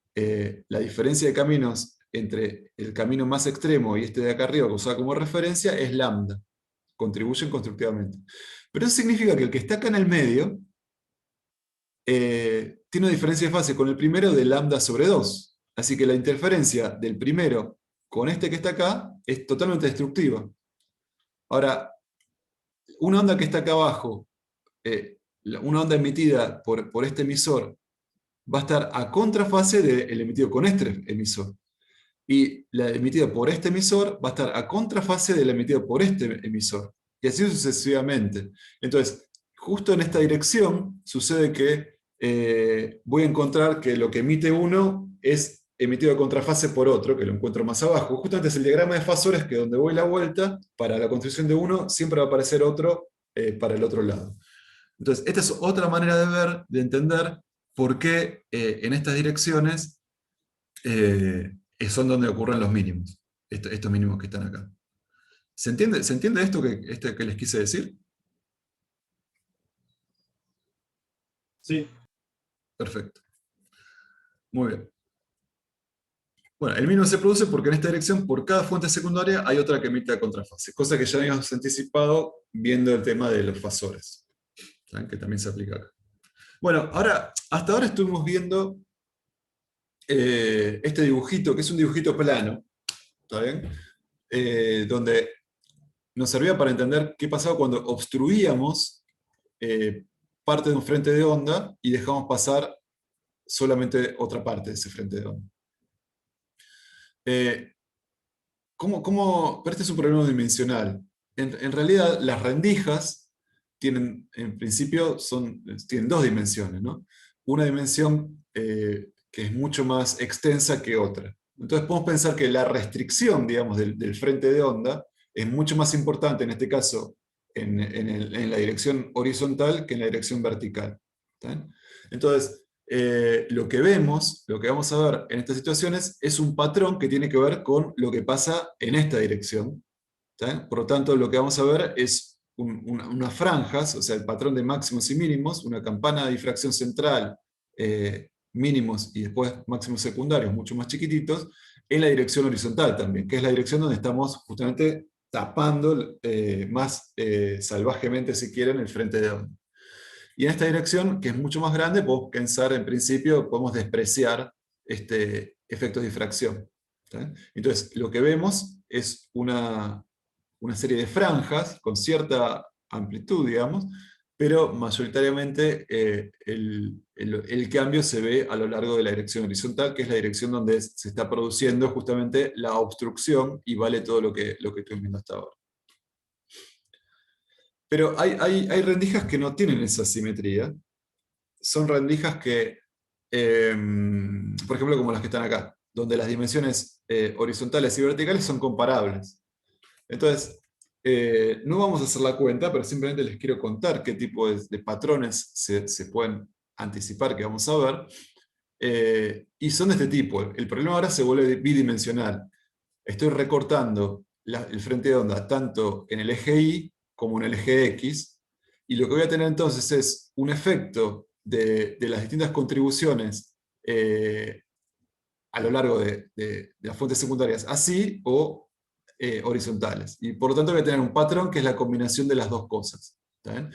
la diferencia de caminos entre el camino más extremo y este de acá arriba, que usaba como referencia, es lambda. Contribuyen constructivamente. Pero eso significa que el que está acá en el medio tiene una diferencia de fase con el primero de lambda sobre 2. Así que la interferencia del primero con este que está acá es totalmente destructiva. Ahora, una onda que está acá abajo, una onda emitida por este emisor, va a estar a contrafase del emitido con este emisor. Y la emitida por este emisor va a estar a contrafase del emitido por este emisor. Y así sucesivamente. Entonces, justo en esta dirección sucede que voy a encontrar que lo que emite uno es emitido a contrafase por otro, que lo encuentro más abajo. Justamente es el diagrama de fasores que donde voy la vuelta, para la construcción de uno, siempre va a aparecer otro para el otro lado. Entonces, esta es otra manera de ver, de entender por qué en estas direcciones son donde ocurren los mínimos, estos mínimos que están acá. ¿Se entiende esto que les quise decir? Sí. Perfecto. Muy bien. Bueno, el mínimo se produce porque en esta dirección, por cada fuente secundaria, hay otra que emite a contrafase, cosa que ya habíamos anticipado viendo el tema de los fasores, ¿saben? Que también se aplica acá. Bueno, hasta ahora estuvimos viendo este dibujito, que es un dibujito plano, ¿está bien? Donde nos servía para entender qué pasaba cuando obstruíamos parte de un frente de onda y dejamos pasar solamente otra parte de ese frente de onda. Pero este es un problema dimensional. En realidad, las rendijas tienen, en principio, tienen dos dimensiones, ¿no? Una dimensión que es mucho más extensa que otra. Entonces podemos pensar que la restricción, digamos, del frente de onda es mucho más importante, en este caso, en la dirección horizontal que en la dirección vertical. ¿Está bien? Entonces, lo que vamos a ver en estas situaciones es un patrón que tiene que ver con lo que pasa en esta dirección. ¿Está bien? Por lo tanto, lo que vamos a ver es unas franjas, o sea, el patrón de máximos y mínimos, una campana de difracción central, mínimos y después máximos secundarios, mucho más chiquititos, en la dirección horizontal también, que es la dirección donde estamos justamente tapando más salvajemente, si quieren, el frente de onda. Y en esta dirección, que es mucho más grande, podemos pensar, en principio, podemos despreciar este efecto de difracción. ¿Está bien? Entonces, lo que vemos es una serie de franjas con cierta amplitud, digamos, pero mayoritariamente el cambio se ve a lo largo de la dirección horizontal, que es la dirección donde se está produciendo justamente la obstrucción y vale todo lo que estoy viendo hasta ahora. Pero hay rendijas que no tienen esa simetría. Son rendijas que, por ejemplo, como las que están acá, donde las dimensiones horizontales y verticales son comparables. Entonces, no vamos a hacer la cuenta, pero simplemente les quiero contar qué tipo de patrones se pueden anticipar que vamos a ver. Y son de este tipo. El problema ahora se vuelve bidimensional. Estoy recortando el frente de onda tanto en el eje Y como en el eje X, y lo que voy a tener entonces es un efecto de las distintas contribuciones a lo largo de las fuentes secundarias, así o horizontales. Y por lo tanto voy a tener un patrón que es la combinación de las dos cosas. ¿Está bien?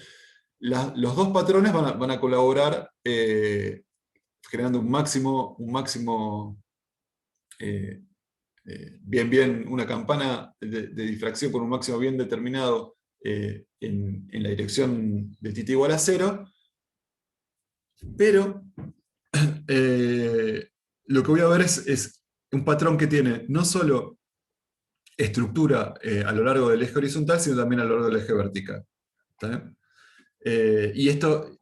Los dos patrones van a colaborar generando un máximo una campana de difracción con un máximo bien determinado en la dirección de θ igual a 0, pero lo que voy a ver es un patrón que tiene no solo estructura a lo largo del eje horizontal, sino también a lo largo del eje vertical. ¿Está bien? Y esto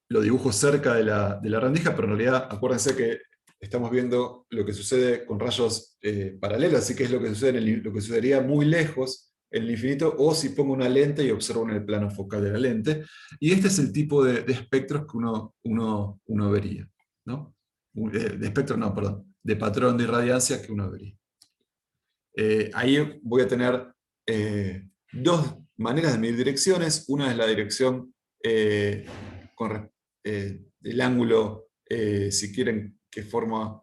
lo dibujo cerca de la rendija, pero en realidad acuérdense que estamos viendo lo que sucede con rayos paralelos, así que es lo que sucedería muy lejos en el infinito, o si pongo una lente y observo en el plano focal de la lente. Y este es el tipo de espectros que uno vería, ¿no? De espectro, no, perdón, de patrón de irradiancia que uno vería. Ahí voy a tener dos maneras de medir direcciones. Una es la dirección del ángulo, si quieren, que forma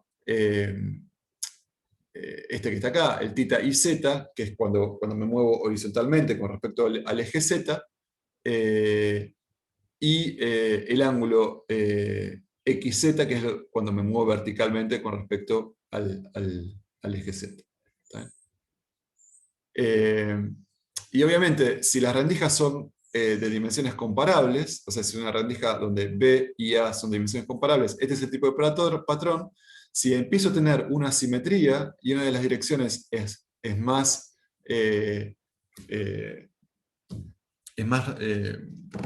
este que está acá, el θ y z, que es cuando me muevo horizontalmente con respecto al eje z, y el ángulo xz, que es cuando me muevo verticalmente con respecto al eje z. Y obviamente, si las rendijas son de dimensiones comparables, o sea, si es una rendija donde B y A son dimensiones comparables, este es el tipo de patrón. Si empiezo a tener una simetría y una de las direcciones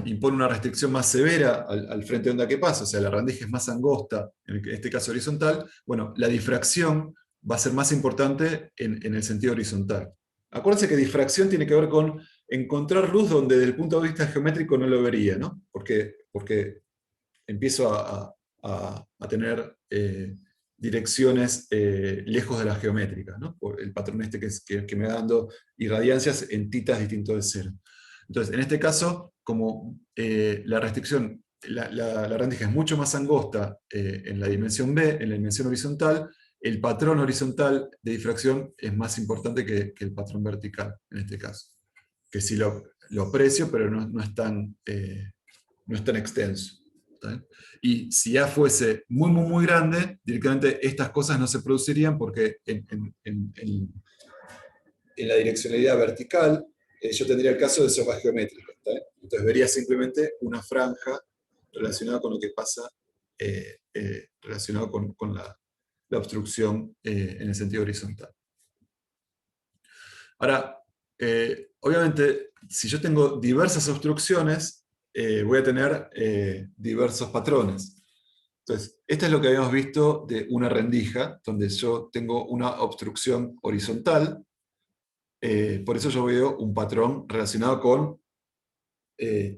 impone una restricción más severa al frente de onda que pasa, o sea, la rendija es más angosta, en este caso horizontal, bueno, la difracción va a ser más importante en el sentido horizontal. Acuérdense que difracción tiene que ver con encontrar luz donde desde el punto de vista geométrico no lo vería, ¿no? Porque empiezo a tener direcciones lejos de las geométricas, ¿no? Por el patrón este que me va dando irradiancias en titas distinto de cero. Entonces, en este caso, como la restricción, la rendija es mucho más angosta en la dimensión B, en la dimensión horizontal, el patrón horizontal de difracción es más importante que el patrón vertical, en este caso. Que sí lo aprecio, pero no es tan extenso. ¿Está bien? Y si A fuese muy, muy, muy grande, directamente estas cosas no se producirían porque en la direccionalidad vertical yo tendría el caso de sopa geométrica. ¿Está bien? Entonces vería simplemente una franja relacionada con lo que pasa, relacionado con la obstrucción en el sentido horizontal. Ahora, obviamente, si yo tengo diversas obstrucciones, voy a tener diversos patrones. Entonces, esto es lo que habíamos visto de una rendija, donde yo tengo una obstrucción horizontal. Por eso yo veo un patrón relacionado con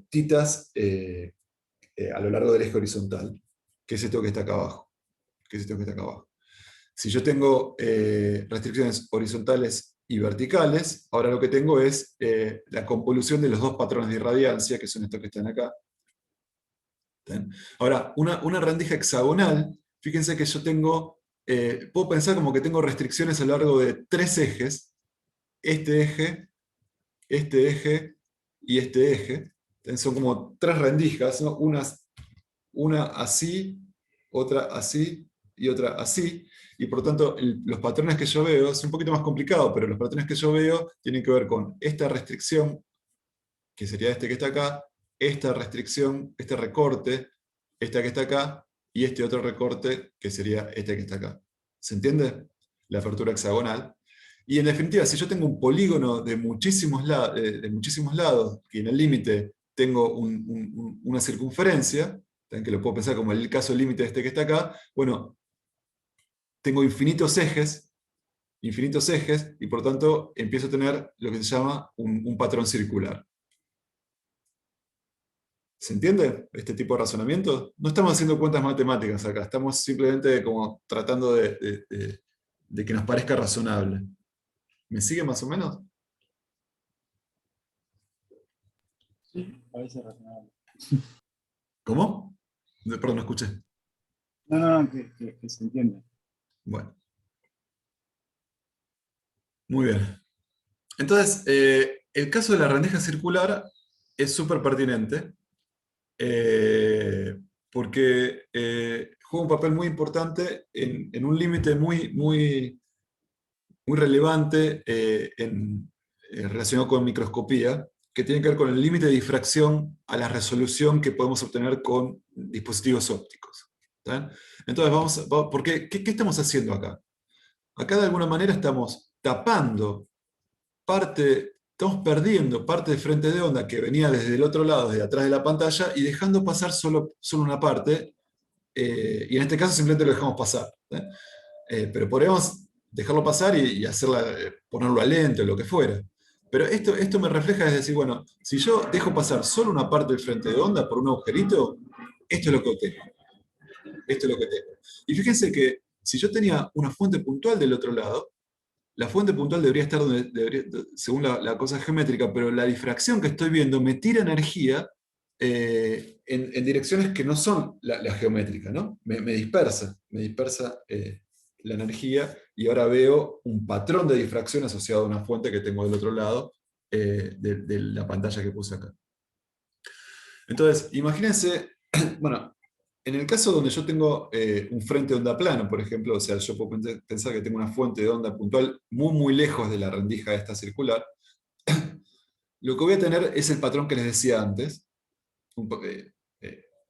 titas a lo largo del eje horizontal, que es esto que está acá abajo. Que es esto que está acá abajo. Si yo tengo restricciones horizontales y verticales, ahora lo que tengo es la convolución de los dos patrones de irradiancia, que son estos que están acá. ¿Bien? Ahora, una rendija hexagonal, fíjense que yo tengo, puedo pensar como que tengo restricciones a lo largo de tres ejes, este eje y este eje. Entonces, son como tres rendijas, ¿no? Una así, otra así y otra así. Y por lo tanto, los patrones que yo veo, es un poquito más complicado, pero los patrones que yo veo tienen que ver con esta restricción, que sería este que está acá, esta restricción, este recorte, esta que está acá, y este otro recorte, que sería este que está acá. ¿Se entiende? La apertura hexagonal. Y en definitiva, si yo tengo un polígono de muchísimos lados, y en el límite tengo una circunferencia, que lo puedo pensar como el caso límite de este que está acá, bueno, tengo infinitos ejes, y por lo tanto empiezo a tener lo que se llama un patrón circular. ¿Se entiende este tipo de razonamiento? No estamos haciendo cuentas matemáticas acá, estamos simplemente como tratando de que nos parezca razonable. ¿Me sigue más o menos? Sí, parece razonable. ¿Cómo? Perdón, no escuché. No, que se entiende. Bueno. Muy bien. Entonces, el caso de la rendija circular es súper pertinente porque juega un papel muy importante en un límite muy relevante relacionado con microscopía, que tiene que ver con el límite de difracción a la resolución que podemos obtener con dispositivos ópticos. ¿Está? Entonces, ¿por qué? ¿Qué estamos haciendo acá? Acá de alguna manera estamos tapando estamos perdiendo parte de frente de onda que venía desde el otro lado, desde atrás de la pantalla, y dejando pasar solo una parte, y en este caso simplemente lo dejamos pasar. Pero podríamos dejarlo pasar y ponerlo a lente o lo que fuera. Pero esto me refleja, es decir, bueno, si yo dejo pasar solo una parte del frente de onda por un agujerito, esto es lo que obtengo. Esto es lo que tengo. Y fíjense que si yo tenía una fuente puntual del otro lado, la fuente puntual debería estar según la cosa geométrica, pero la difracción que estoy viendo me tira energía en direcciones que no son la geométrica, ¿no? Me dispersa la energía, y ahora veo un patrón de difracción asociado a una fuente que tengo del otro lado de la pantalla que puse acá. Entonces, imagínense, bueno, en el caso donde yo tengo un frente de onda plano, por ejemplo, o sea, yo puedo pensar que tengo una fuente de onda puntual muy lejos de la rendija esta circular, lo que voy a tener es el patrón que les decía antes.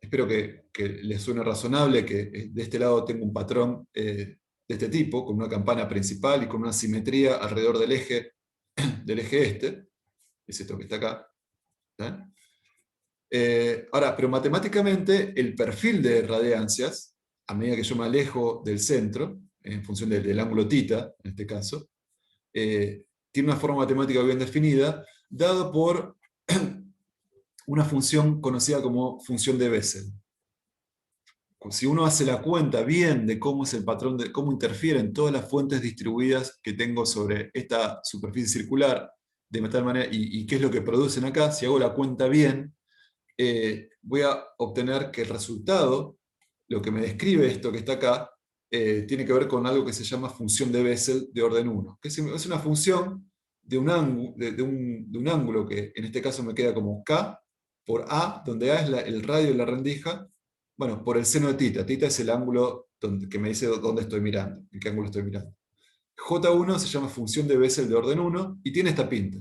Espero que les suene razonable que de este lado tengo un patrón de este tipo, con una campana principal y con una simetría alrededor del eje este, es esto que está acá. ¿Está? Ahora, pero matemáticamente el perfil de radiancias, a medida que yo me alejo del centro, en función del ángulo θ, en este caso, tiene una forma matemática bien definida, dado por una función conocida como función de Bessel. Si uno hace la cuenta bien de cómo es el patrón, de cómo interfieren todas las fuentes distribuidas que tengo sobre esta superficie circular, de tal manera, y qué es lo que producen acá, si hago la cuenta bien, voy a obtener que el resultado, lo que me describe esto que está acá, tiene que ver con algo que se llama función de Bessel de orden 1, que es una función de un ángulo que en este caso me queda como K por A, donde A es el radio de la rendija, Bueno, por el seno de tita. Tita es el ángulo que me dice dónde estoy mirando, en qué ángulo estoy mirando. J1 se llama función de Bessel de orden 1 y tiene esta pinta.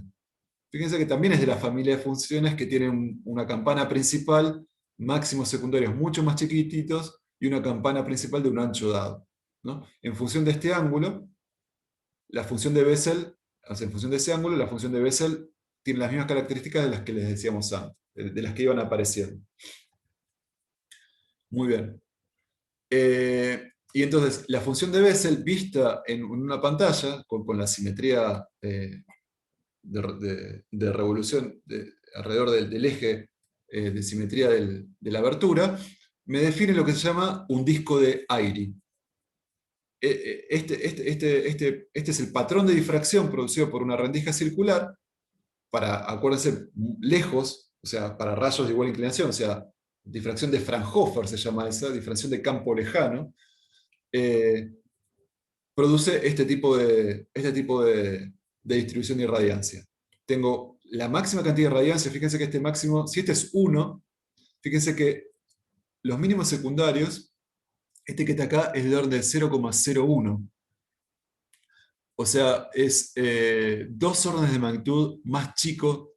Fíjense que también es de la familia de funciones que tienen una campana principal, máximos secundarios mucho más chiquititos y una campana principal de un ancho dado, ¿no? En función de este ángulo, la función de Bessel, o sea, en función de ese ángulo, la función de Bessel tiene las mismas características de las que les decíamos antes, de las que iban apareciendo. Muy bien. Y entonces, la función de Bessel, vista en una pantalla, con la simetría de revolución alrededor del eje de simetría de la abertura, me define lo que se llama un disco de Airy. Este es el patrón de difracción producido por una rendija circular, para, acuérdense, lejos, o sea, para rayos de igual inclinación, o sea, difracción de Fraunhofer se llama esa, difracción de campo lejano, produce este tipo de distribución de irradiancia. Tengo la máxima cantidad de irradiancia, fíjense que este máximo, si este es 1, fíjense que los mínimos secundarios, este que está acá es de orden de 0,01. O sea, es 2 órdenes de magnitud más chico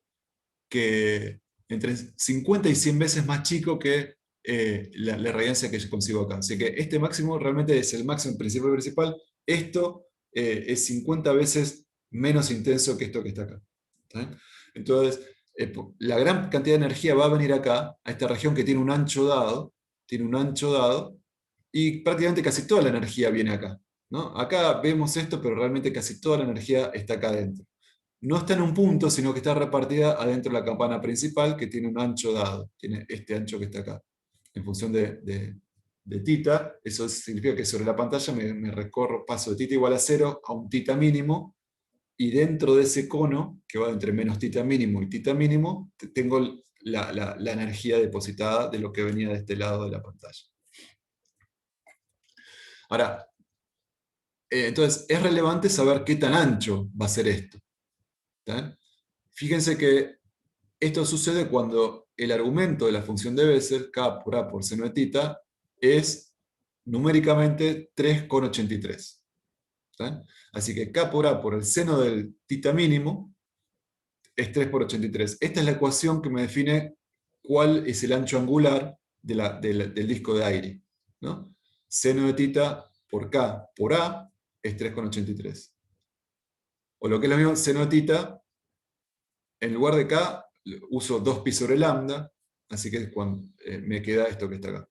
que, entre 50 y 100 veces más chico que la irradiancia que yo consigo acá. Así que este máximo realmente es el máximo principal. Esto es 50 veces menos intenso que esto que está acá. ¿Sí? Entonces, la gran cantidad de energía va a venir acá, a esta región que tiene un ancho dado, y prácticamente casi toda la energía viene acá, ¿no? Acá vemos esto, pero realmente casi toda la energía está acá adentro. No está en un punto, sino que está repartida adentro de la campana principal, que tiene un ancho dado, tiene este ancho que está acá. En función de tita, eso significa que sobre la pantalla me recorro, paso de tita igual a 0 a un tita mínimo, y dentro de ese cono, que va entre menos tita mínimo y tita mínimo, tengo la energía depositada de lo que venía de este lado de la pantalla. Ahora, entonces es relevante saber qué tan ancho va a ser esto. ¿Está? Fíjense que esto sucede cuando el argumento de la función de Bessel, K por A por seno de tita, es numéricamente 3,83. Así que K por A por el seno del tita mínimo es 3 por 83. Esta es la ecuación que me define cuál es el ancho angular del disco de Airy, ¿no? Seno de tita por K por A es 3,83. O lo que es lo mismo, seno de tita, en lugar de K, uso 2pi sobre lambda, así que me queda esto que está acá.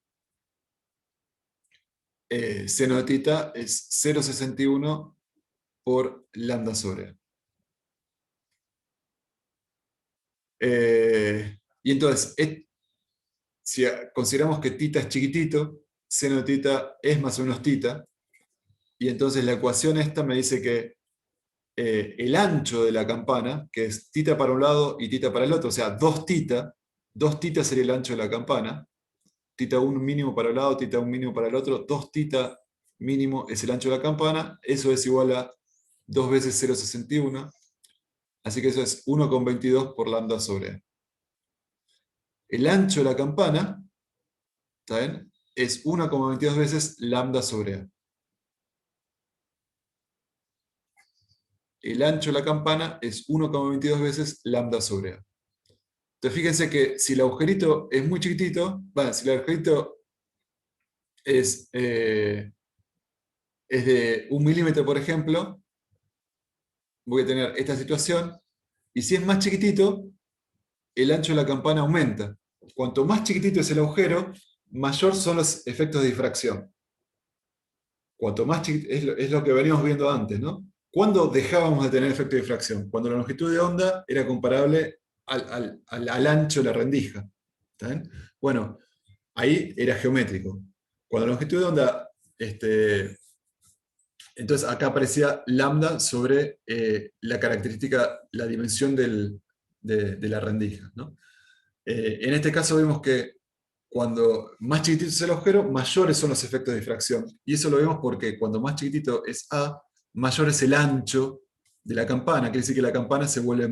Seno de tita es 0,61 por lambda sobre A. Y entonces, si consideramos que tita es chiquitito, seno de tita es más o menos tita, y entonces la ecuación esta me dice que el ancho de la campana, que es tita para un lado y tita para el otro, o sea, 2 tita sería el ancho de la campana, tita 1 mínimo para un lado, tita 1 mínimo para el otro, 2 tita mínimo es el ancho de la campana, eso es igual a 2 veces 0,61, así que eso es 1,22 por lambda sobre A. El ancho de la campana, ¿está bien?, es 1,22 veces lambda sobre A. El ancho de la campana es 1,22 veces lambda sobre A. Entonces fíjense que si el agujerito es muy chiquitito, si el agujerito es de 1 milímetro, por ejemplo, voy a tener esta situación, y si es más chiquitito, el ancho de la campana aumenta. Cuanto más chiquitito es el agujero, mayor son los efectos de difracción. Cuanto más chiquitito, es lo que veníamos viendo antes, ¿no? ¿Cuándo dejábamos de tener efecto de difracción? Cuando la longitud de onda era comparable al ancho de la rendija. ¿Está bien? Bueno, ahí era geométrico. Cuando la longitud de onda, entonces acá aparecía lambda sobre la característica, la dimensión de la rendija, ¿no? En este caso vemos que cuando más chiquitito es el agujero, mayores son los efectos de difracción. Y eso lo vemos porque cuando más chiquitito es A, mayor es el ancho de la campana. Quiere decir que la campana se vuelve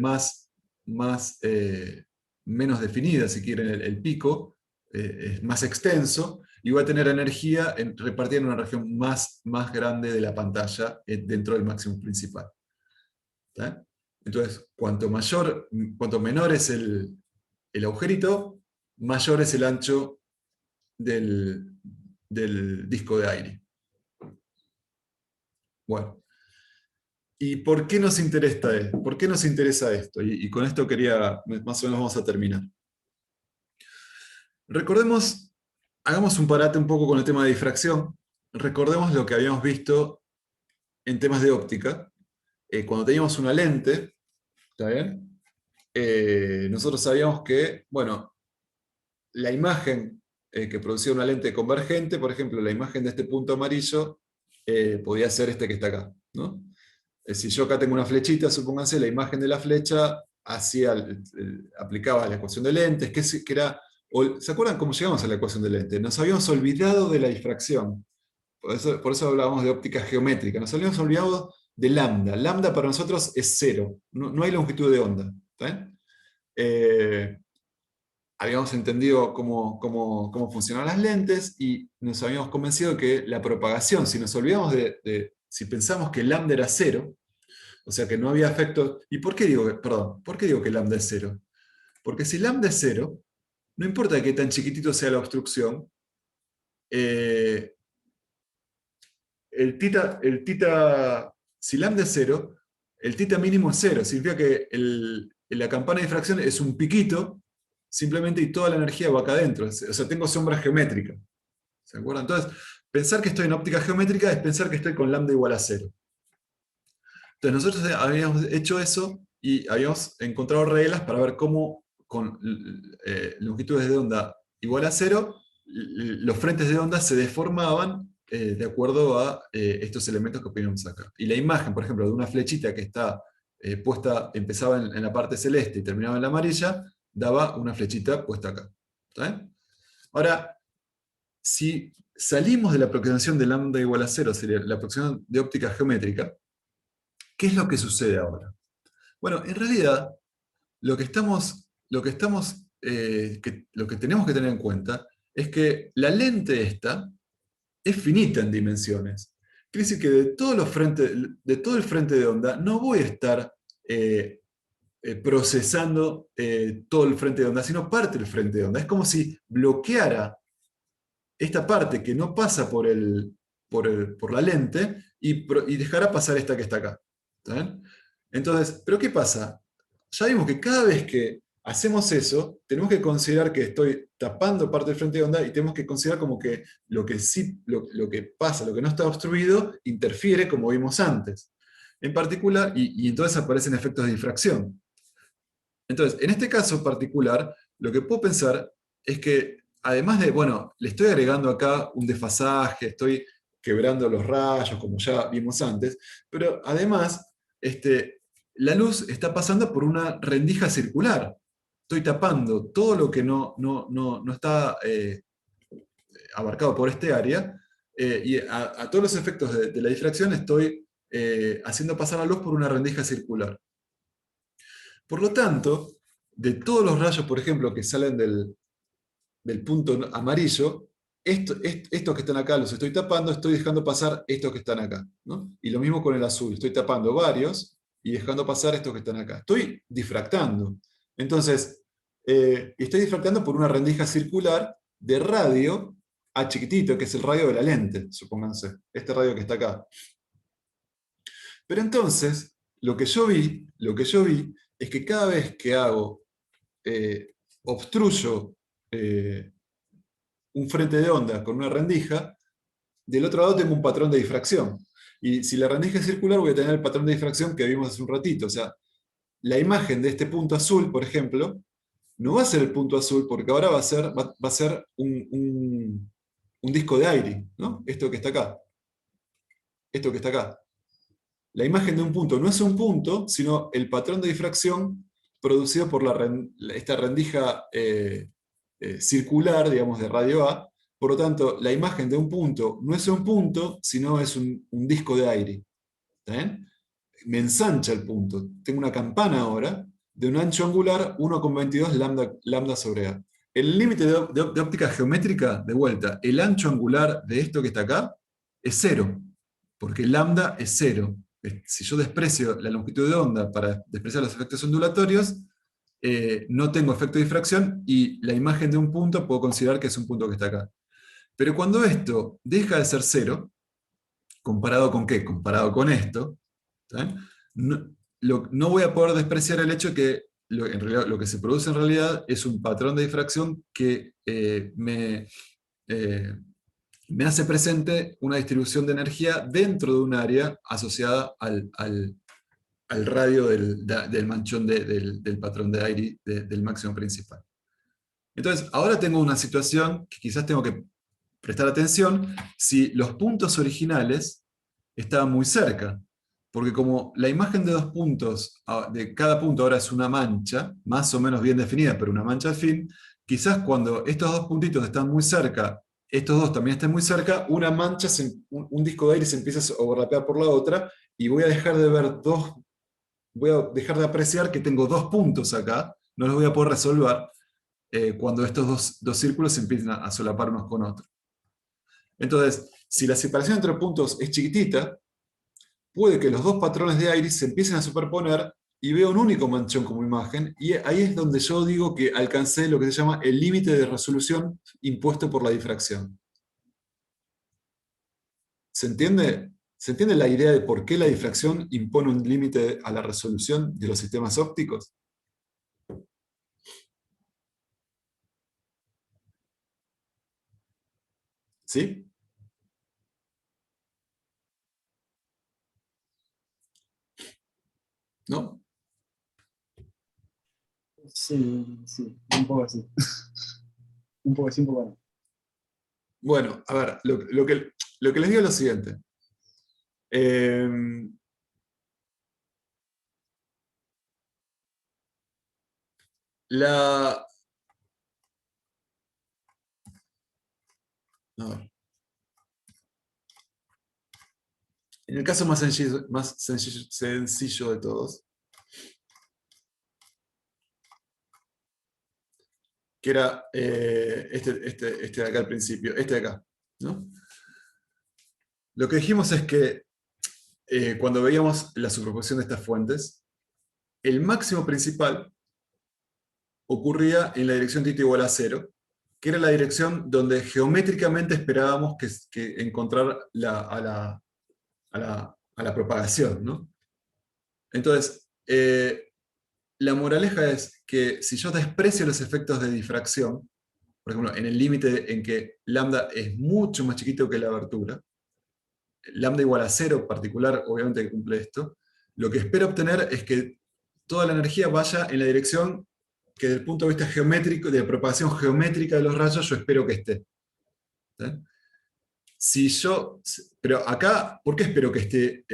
menos definida, si quieren, el pico es más extenso, y voy a tener energía repartida en una región más grande de la pantalla dentro del máximo principal. ¿Está? Entonces, cuanto menor es el agujerito, mayor es el ancho del disco de aire. Bueno, ¿y por qué nos interesa esto? Y con esto más o menos vamos a terminar. Recordemos, hagamos un parate un poco con el tema de difracción. Recordemos lo que habíamos visto en temas de óptica. Cuando teníamos una lente, ¿está bien? Nosotros sabíamos que, bueno, la imagen que producía una lente convergente, por ejemplo, la imagen de este punto amarillo, podía ser este que está acá, ¿no? Si yo acá tengo una flechita, supónganse, la imagen de la flecha aplicaba la ecuación de lentes, que era... ¿Se acuerdan cómo llegamos a la ecuación de lentes? Nos habíamos olvidado de la difracción. Por eso hablábamos de óptica geométrica. Nos habíamos olvidado de lambda. Lambda para nosotros es 0. No hay longitud de onda. ¿Está bien? Habíamos entendido cómo funcionan las lentes y nos habíamos convencido que la propagación, si nos olvidamos si pensamos que lambda era 0, o sea que no había efectos... ¿Y por qué digo que lambda es 0? Porque si lambda es 0, no importa qué tan chiquitito sea la obstrucción, si lambda es 0, el θ mínimo es 0. Significa que la campana de difracción es un piquito, simplemente, y toda la energía va acá adentro. O sea, tengo sombra geométrica. ¿Se acuerdan? Entonces, pensar que estoy en óptica geométrica es pensar que estoy con lambda igual a 0. Entonces, nosotros habíamos hecho eso y habíamos encontrado reglas para ver cómo, con longitudes de onda igual a 0, los frentes de onda se deformaban de acuerdo a estos elementos que podíamos sacar. Y la imagen, por ejemplo, de una flechita que está empezaba en la parte celeste y terminaba en la amarilla, daba una flechita puesta acá. ¿Está bien? Ahora, si salimos de la aproximación de lambda igual a 0, sería la aproximación de óptica geométrica, ¿qué es lo que sucede ahora? Bueno, en realidad, lo que tenemos que tener en cuenta es que la lente esta es finita en dimensiones. Quiere decir que de todo el frente de onda no voy a estar procesando todo el frente de onda, sino parte del frente de onda. Es como si bloqueara esta parte que no pasa por la lente y dejara pasar esta que está acá. ¿Está bien? Entonces, ¿pero qué pasa? Ya vimos que cada vez que hacemos eso, tenemos que considerar que estoy tapando parte del frente de onda y tenemos que considerar como que lo que pasa, lo que no está obstruido, interfiere como vimos antes. En particular, y entonces aparecen efectos de difracción. Entonces, en este caso particular, lo que puedo pensar es que, además de, bueno, le estoy agregando acá un desfasaje, estoy quebrando los rayos, como ya vimos antes, pero además, la luz está pasando por una rendija circular. Estoy tapando todo lo que no está abarcado por este área, y a todos los efectos de la difracción estoy haciendo pasar la luz por una rendija circular. Por lo tanto, de todos los rayos, por ejemplo, que salen del punto amarillo, estos que están acá los estoy tapando, estoy dejando pasar estos que están acá, ¿no? Y lo mismo con el azul, estoy tapando varios y dejando pasar estos que están acá. Estoy difractando. Entonces, estoy difractando por una rendija circular de radio a chiquitito, que es el radio de la lente, supónganse, este radio que está acá. Pero entonces, lo que yo vi es que cada vez que obstruyo un frente de onda con una rendija, del otro lado tengo un patrón de difracción. Y si la rendija es circular, voy a tener el patrón de difracción que vimos hace un ratito. O sea, la imagen de este punto azul, por ejemplo, no va a ser el punto azul, porque ahora va a ser un disco de aire, ¿no? Esto que está acá. Esto que está acá. La imagen de un punto no es un punto, sino el patrón de difracción producido por esta rendija circular, digamos, de radio A. Por lo tanto, la imagen de un punto no es un punto, sino es un disco de aire. ¿Está bien? Me ensancha el punto. Tengo una campana ahora de un ancho angular 1,22 lambda sobre A. el límite de óptica geométrica, de vuelta, el ancho angular de esto que está acá es 0, porque lambda es 0. Si yo desprecio la longitud de onda para despreciar los efectos ondulatorios, no tengo efecto de difracción y la imagen de un punto puedo considerar que es un punto que está acá. Pero cuando esto deja de ser 0, ¿comparado con qué? Comparado con esto, ¿está? No voy a poder despreciar el hecho que en realidad, lo que se produce en realidad es un patrón de difracción que me hace presente una distribución de energía dentro de un área asociada al radio del manchón del patrón de Airy del máximo principal. Entonces, ahora tengo una situación que quizás tengo que prestar atención si los puntos originales estaban muy cerca. Porque como la imagen de dos puntos, de cada punto ahora es una mancha, más o menos bien definida, pero una mancha al fin, quizás cuando estos dos puntitos están muy cerca, estos dos también estén muy cerca, una mancha, un disco de aire se empieza a overlapear por la otra, y voy a dejar de ver voy a dejar de apreciar que tengo dos puntos acá, no los voy a poder resolver cuando estos dos círculos se empiezan a solapar unos con otros. Entonces, si la separación entre puntos es chiquitita, puede que los dos patrones de Airy se empiecen a superponer y veo un único manchón como imagen, y ahí es donde yo digo que alcancé lo que se llama el límite de resolución impuesto por la difracción. ¿Se entiende? ¿Se entiende la idea de por qué la difracción impone un límite a la resolución de los sistemas ópticos? ¿Sí? ¿No? Sí, sí, un poco así. Un poco sí, un poco no. Bueno, a ver, lo que les digo es lo siguiente. A ver. En el caso sencillo de todos, que era este de acá al principio, este de acá, ¿no? Lo que dijimos es que cuando veíamos la superposición de estas fuentes, el máximo principal ocurría en la dirección θ igual a 0, que era la dirección donde geométricamente esperábamos que encontrar a la propagación, ¿no? Entonces, la moraleja es que si yo desprecio los efectos de difracción, por ejemplo, en el límite en que lambda es mucho más chiquito que la abertura, lambda igual a 0 particular, obviamente que cumple esto, lo que espero obtener es que toda la energía vaya en la dirección que desde el punto de vista geométrico, de propagación geométrica de los rayos, yo espero que esté. ¿Sí? Pero acá, ¿por qué espero que esté,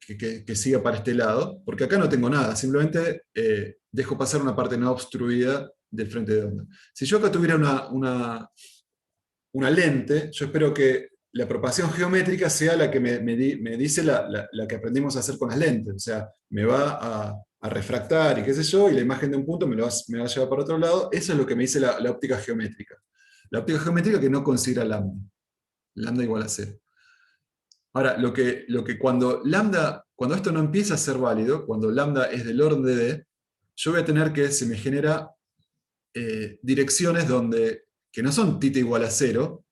que siga para este lado? Porque acá no tengo nada, simplemente dejo pasar una parte no obstruida del frente de onda. Si yo acá tuviera una lente, yo espero que la propagación geométrica sea la que me dice la que aprendimos a hacer con las lentes. O sea, me va a refractar y qué sé yo, y la imagen de un punto me va a llevar para otro lado. Eso es lo que me dice la óptica geométrica. La óptica geométrica que no considera lambda. Lambda igual a 0. Ahora, cuando esto no empieza a ser válido, cuando lambda es del orden de D, yo voy a tener que se me genera direcciones que no son θ igual a 0,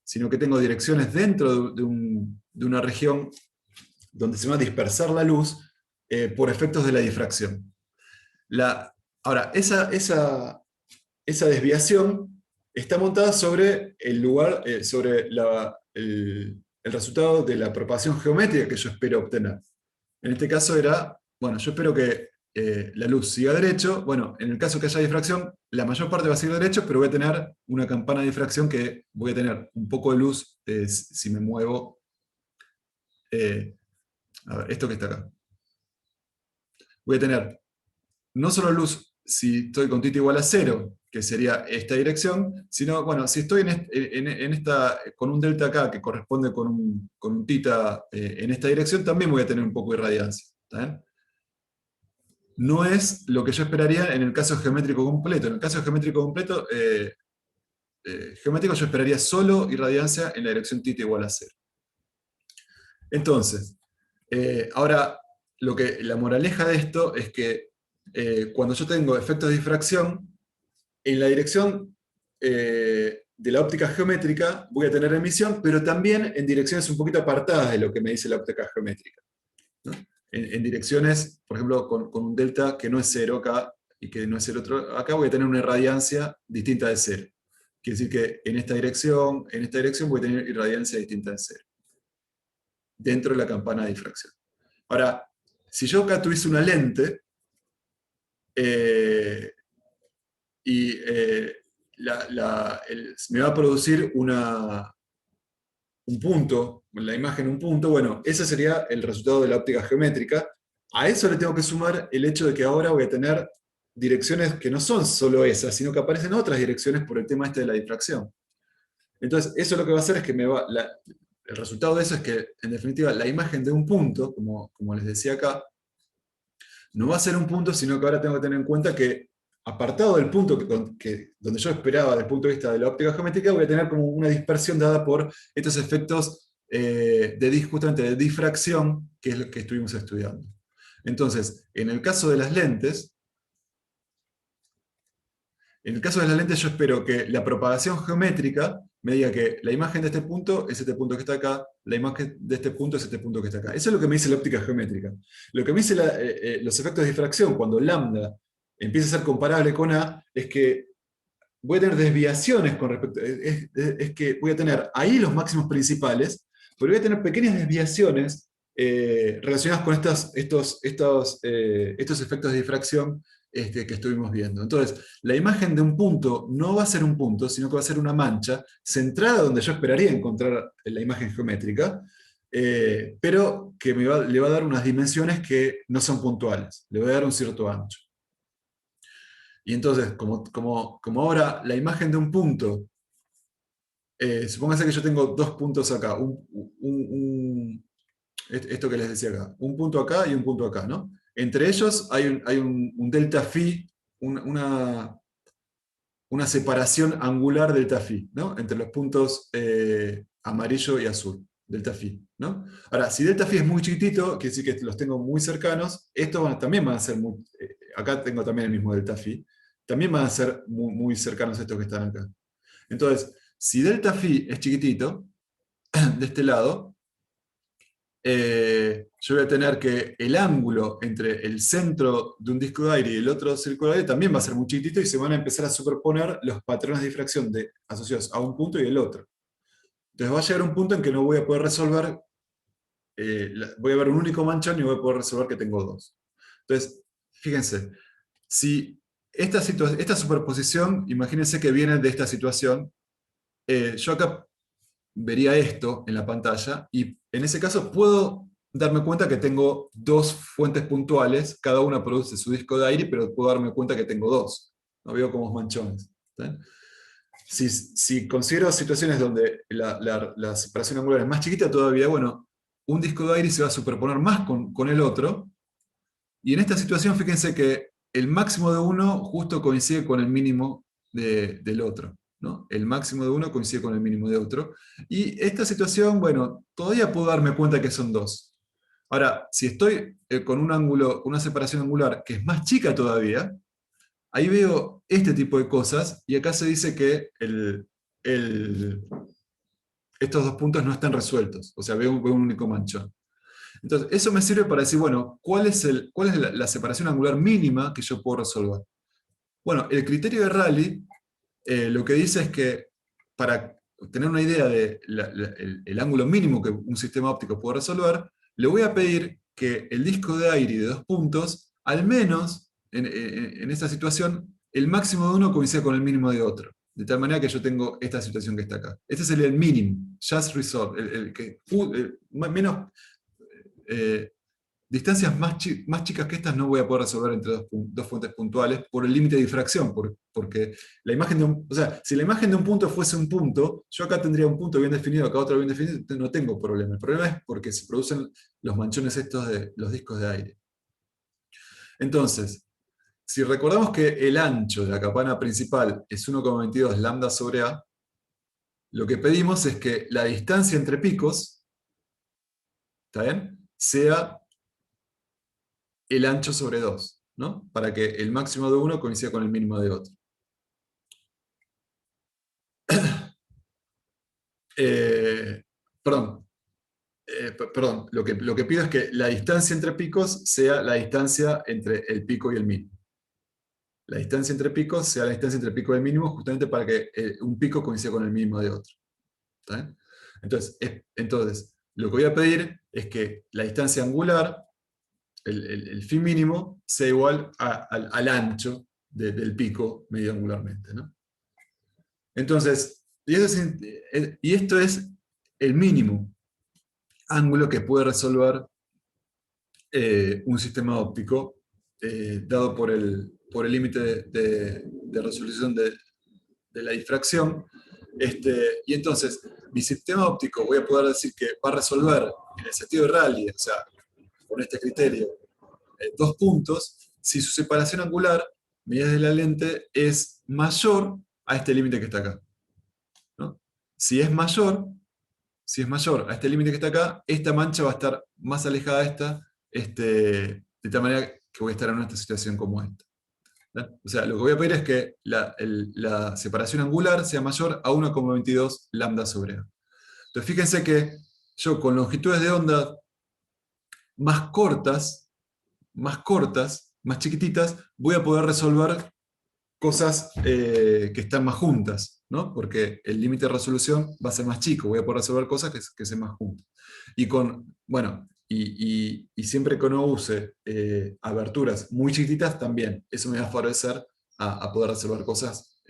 sino que tengo direcciones dentro de una región donde se va a dispersar la luz por efectos de la difracción. Ahora, esa desviación está montada sobre el lugar, sobre el resultado de la propagación geométrica que yo espero obtener. En este caso era, bueno, yo espero que la luz siga derecho. Bueno, en el caso que haya difracción, la mayor parte va a seguir derecho, pero voy a tener una campana de difracción que voy a tener un poco de luz si me muevo. A ver, esto que está acá. Voy a tener no solo luz si estoy con θ igual a 0, que sería esta dirección, sino, bueno, si estoy con un delta acá que corresponde con un θ en esta dirección, también voy a tener un poco de irradiancia. ¿Está bien? no es lo que yo esperaría en el caso geométrico completo. En el caso geométrico completo, geométrico yo esperaría solo irradiancia en la dirección θ igual a 0. Entonces, ahora, la moraleja de esto es que cuando yo tengo efectos de difracción, en la dirección de la óptica geométrica voy a tener emisión, pero también en direcciones un poquito apartadas de lo que me dice la óptica geométrica, ¿no? En direcciones, por ejemplo, con un delta que no es 0 acá, y que no es 0 acá, voy a tener una irradiancia distinta de 0. Quiere decir que en esta dirección voy a tener irradiancia distinta de 0. Dentro de la campana de difracción. Ahora, si yo acá tuviese una lente, y me va a producir un punto, en la imagen un punto, bueno, ese sería el resultado de la óptica geométrica. A eso le tengo que sumar el hecho de que ahora voy a tener direcciones que no son solo esas, sino que aparecen otras direcciones por el tema este de la difracción. Entonces, eso lo que va a hacer es que el resultado de eso es que, en definitiva, la imagen de un punto, como les decía acá, no va a ser un punto, sino que ahora tengo que tener en cuenta que, apartado del punto donde yo esperaba desde el punto de vista de la óptica geométrica, voy a tener como una dispersión dada por estos efectos justamente de difracción, que es lo que estuvimos estudiando. Entonces, en el caso de las lentes, yo espero que la propagación geométrica me diga que la imagen de este punto es este punto que está acá, la imagen de este punto es este punto que está acá. Eso es lo que me dice la óptica geométrica. Lo que me dice los efectos de difracción cuando lambda empieza a ser comparable con A, es que voy a tener desviaciones con respecto, es que voy a tener ahí los máximos principales, pero voy a tener pequeñas desviaciones relacionadas con estos efectos de difracción que estuvimos viendo. Entonces, la imagen de un punto no va a ser un punto, sino que va a ser una mancha centrada donde yo esperaría encontrar la imagen geométrica, pero que le va a dar unas dimensiones que no son puntuales, le va a dar un cierto ancho. Y entonces, como ahora la imagen de un punto, supóngase que yo tengo dos puntos acá, esto que les decía acá, un punto acá y un punto acá, ¿no? Entre ellos hay un delta phi, una separación angular delta phi, ¿no? Entre los puntos amarillo y azul, delta phi, ¿no? Ahora, si delta phi es muy chiquitito, quiere decir que los tengo muy cercanos, estos también van a ser muy... acá tengo también el mismo delta phi, también van a ser muy, muy cercanos a estos que están acá. Entonces, si delta phi es chiquitito, de este lado, yo voy a tener que el ángulo entre el centro de un disco de aire y el otro círculo de aire también va a ser muy chiquitito y se van a empezar a superponer los patrones de difracción asociados a un punto y el otro. Entonces va a llegar un punto en que no voy a poder resolver, voy a ver un único manchón y voy a poder resolver que tengo dos. Entonces, fíjense, si esta superposición, imagínense que viene de esta situación, yo acá vería esto en la pantalla, y en ese caso puedo darme cuenta que tengo dos fuentes puntuales, cada una produce su disco de aire, pero puedo darme cuenta que tengo dos. No veo como manchones. Si considero situaciones donde la separación angular es más chiquita todavía, bueno, un disco de aire se va a superponer más con el otro, y en esta situación fíjense que el máximo de uno justo coincide con el mínimo del otro, ¿no? El máximo de uno coincide con el mínimo de otro. Y esta situación, bueno, todavía puedo darme cuenta que son dos. Ahora, si estoy con una separación angular que es más chica todavía, ahí veo este tipo de cosas, y acá se dice que estos dos puntos no están resueltos, o sea, veo un único manchón. Entonces, eso me sirve para decir, bueno, ¿cuál es la separación angular mínima que yo puedo resolver? Bueno, el criterio de Rayleigh lo que dice es que para tener una idea del ángulo mínimo que un sistema óptico puede resolver, le voy a pedir que el disco de aire de dos puntos, al menos en esta situación, el máximo de uno coincida con el mínimo de otro. De tal manera que yo tengo esta situación que está acá. Este sería el mínimo, just resolve, menos... distancias más chicas que estas no voy a poder resolver entre dos fuentes puntuales por el límite de difracción, porque la imagen si la imagen de un punto fuese un punto, yo acá tendría un punto bien definido, acá otro bien definido, no tengo problema. El problema es porque se producen los manchones estos de los discos de aire. Entonces, si recordamos que el ancho de la campana principal es 1,22 lambda sobre A, lo que pedimos es que la distancia entre picos, ¿está bien?, sea el ancho sobre 2, ¿no? Para que el máximo de uno coincida con el mínimo de otro. Perdón, lo que pido es que la distancia entre picos sea la distancia entre el pico y el mínimo. La distancia entre picos sea la distancia entre el pico y el mínimo, justamente para que un pico coincida con el mínimo de otro. ¿Está bien? Entonces, lo que voy a pedir es que la distancia angular, el fin mínimo, sea igual al ancho del pico medio angularmente, ¿no? Entonces, y esto es el mínimo ángulo que puede resolver un sistema óptico dado por el límite de resolución de la difracción. Y entonces, mi sistema óptico voy a poder decir que va a resolver en el sentido de Rayleigh, o sea, con este criterio, 2 puntos, si su separación angular, medida de la lente, es mayor a este límite que está acá, ¿no? Si es mayor a este límite que está acá, esta mancha va a estar más alejada de esta, de tal manera que voy a estar en una situación como esta. ¿No? O sea, lo que voy a pedir es que la separación angular sea mayor a 1,22 lambda sobre A. Entonces fíjense que yo con longitudes de onda más cortas, más chiquititas, voy a poder resolver cosas que están más juntas, ¿no? Porque el límite de resolución va a ser más chico, voy a poder resolver cosas que sean más juntas. Y bueno, y siempre que no use aberturas muy chiquititas también, eso me va a favorecer a poder resolver cosas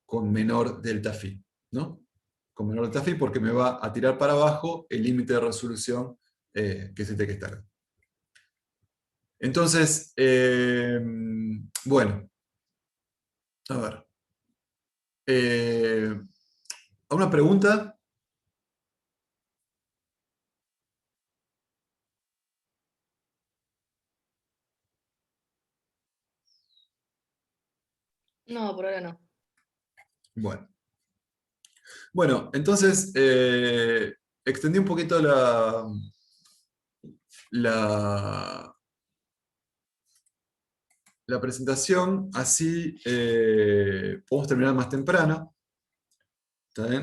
con menor delta phi, ¿no? Con menor delta phi porque me va a tirar para abajo el límite de resolución que es este que está acá. Entonces, bueno, a ver. ¿Alguna pregunta? No, por ahora no. Bueno. Bueno, entonces extendí un poquito la, la presentación, así podemos terminar más temprano. ¿Está bien?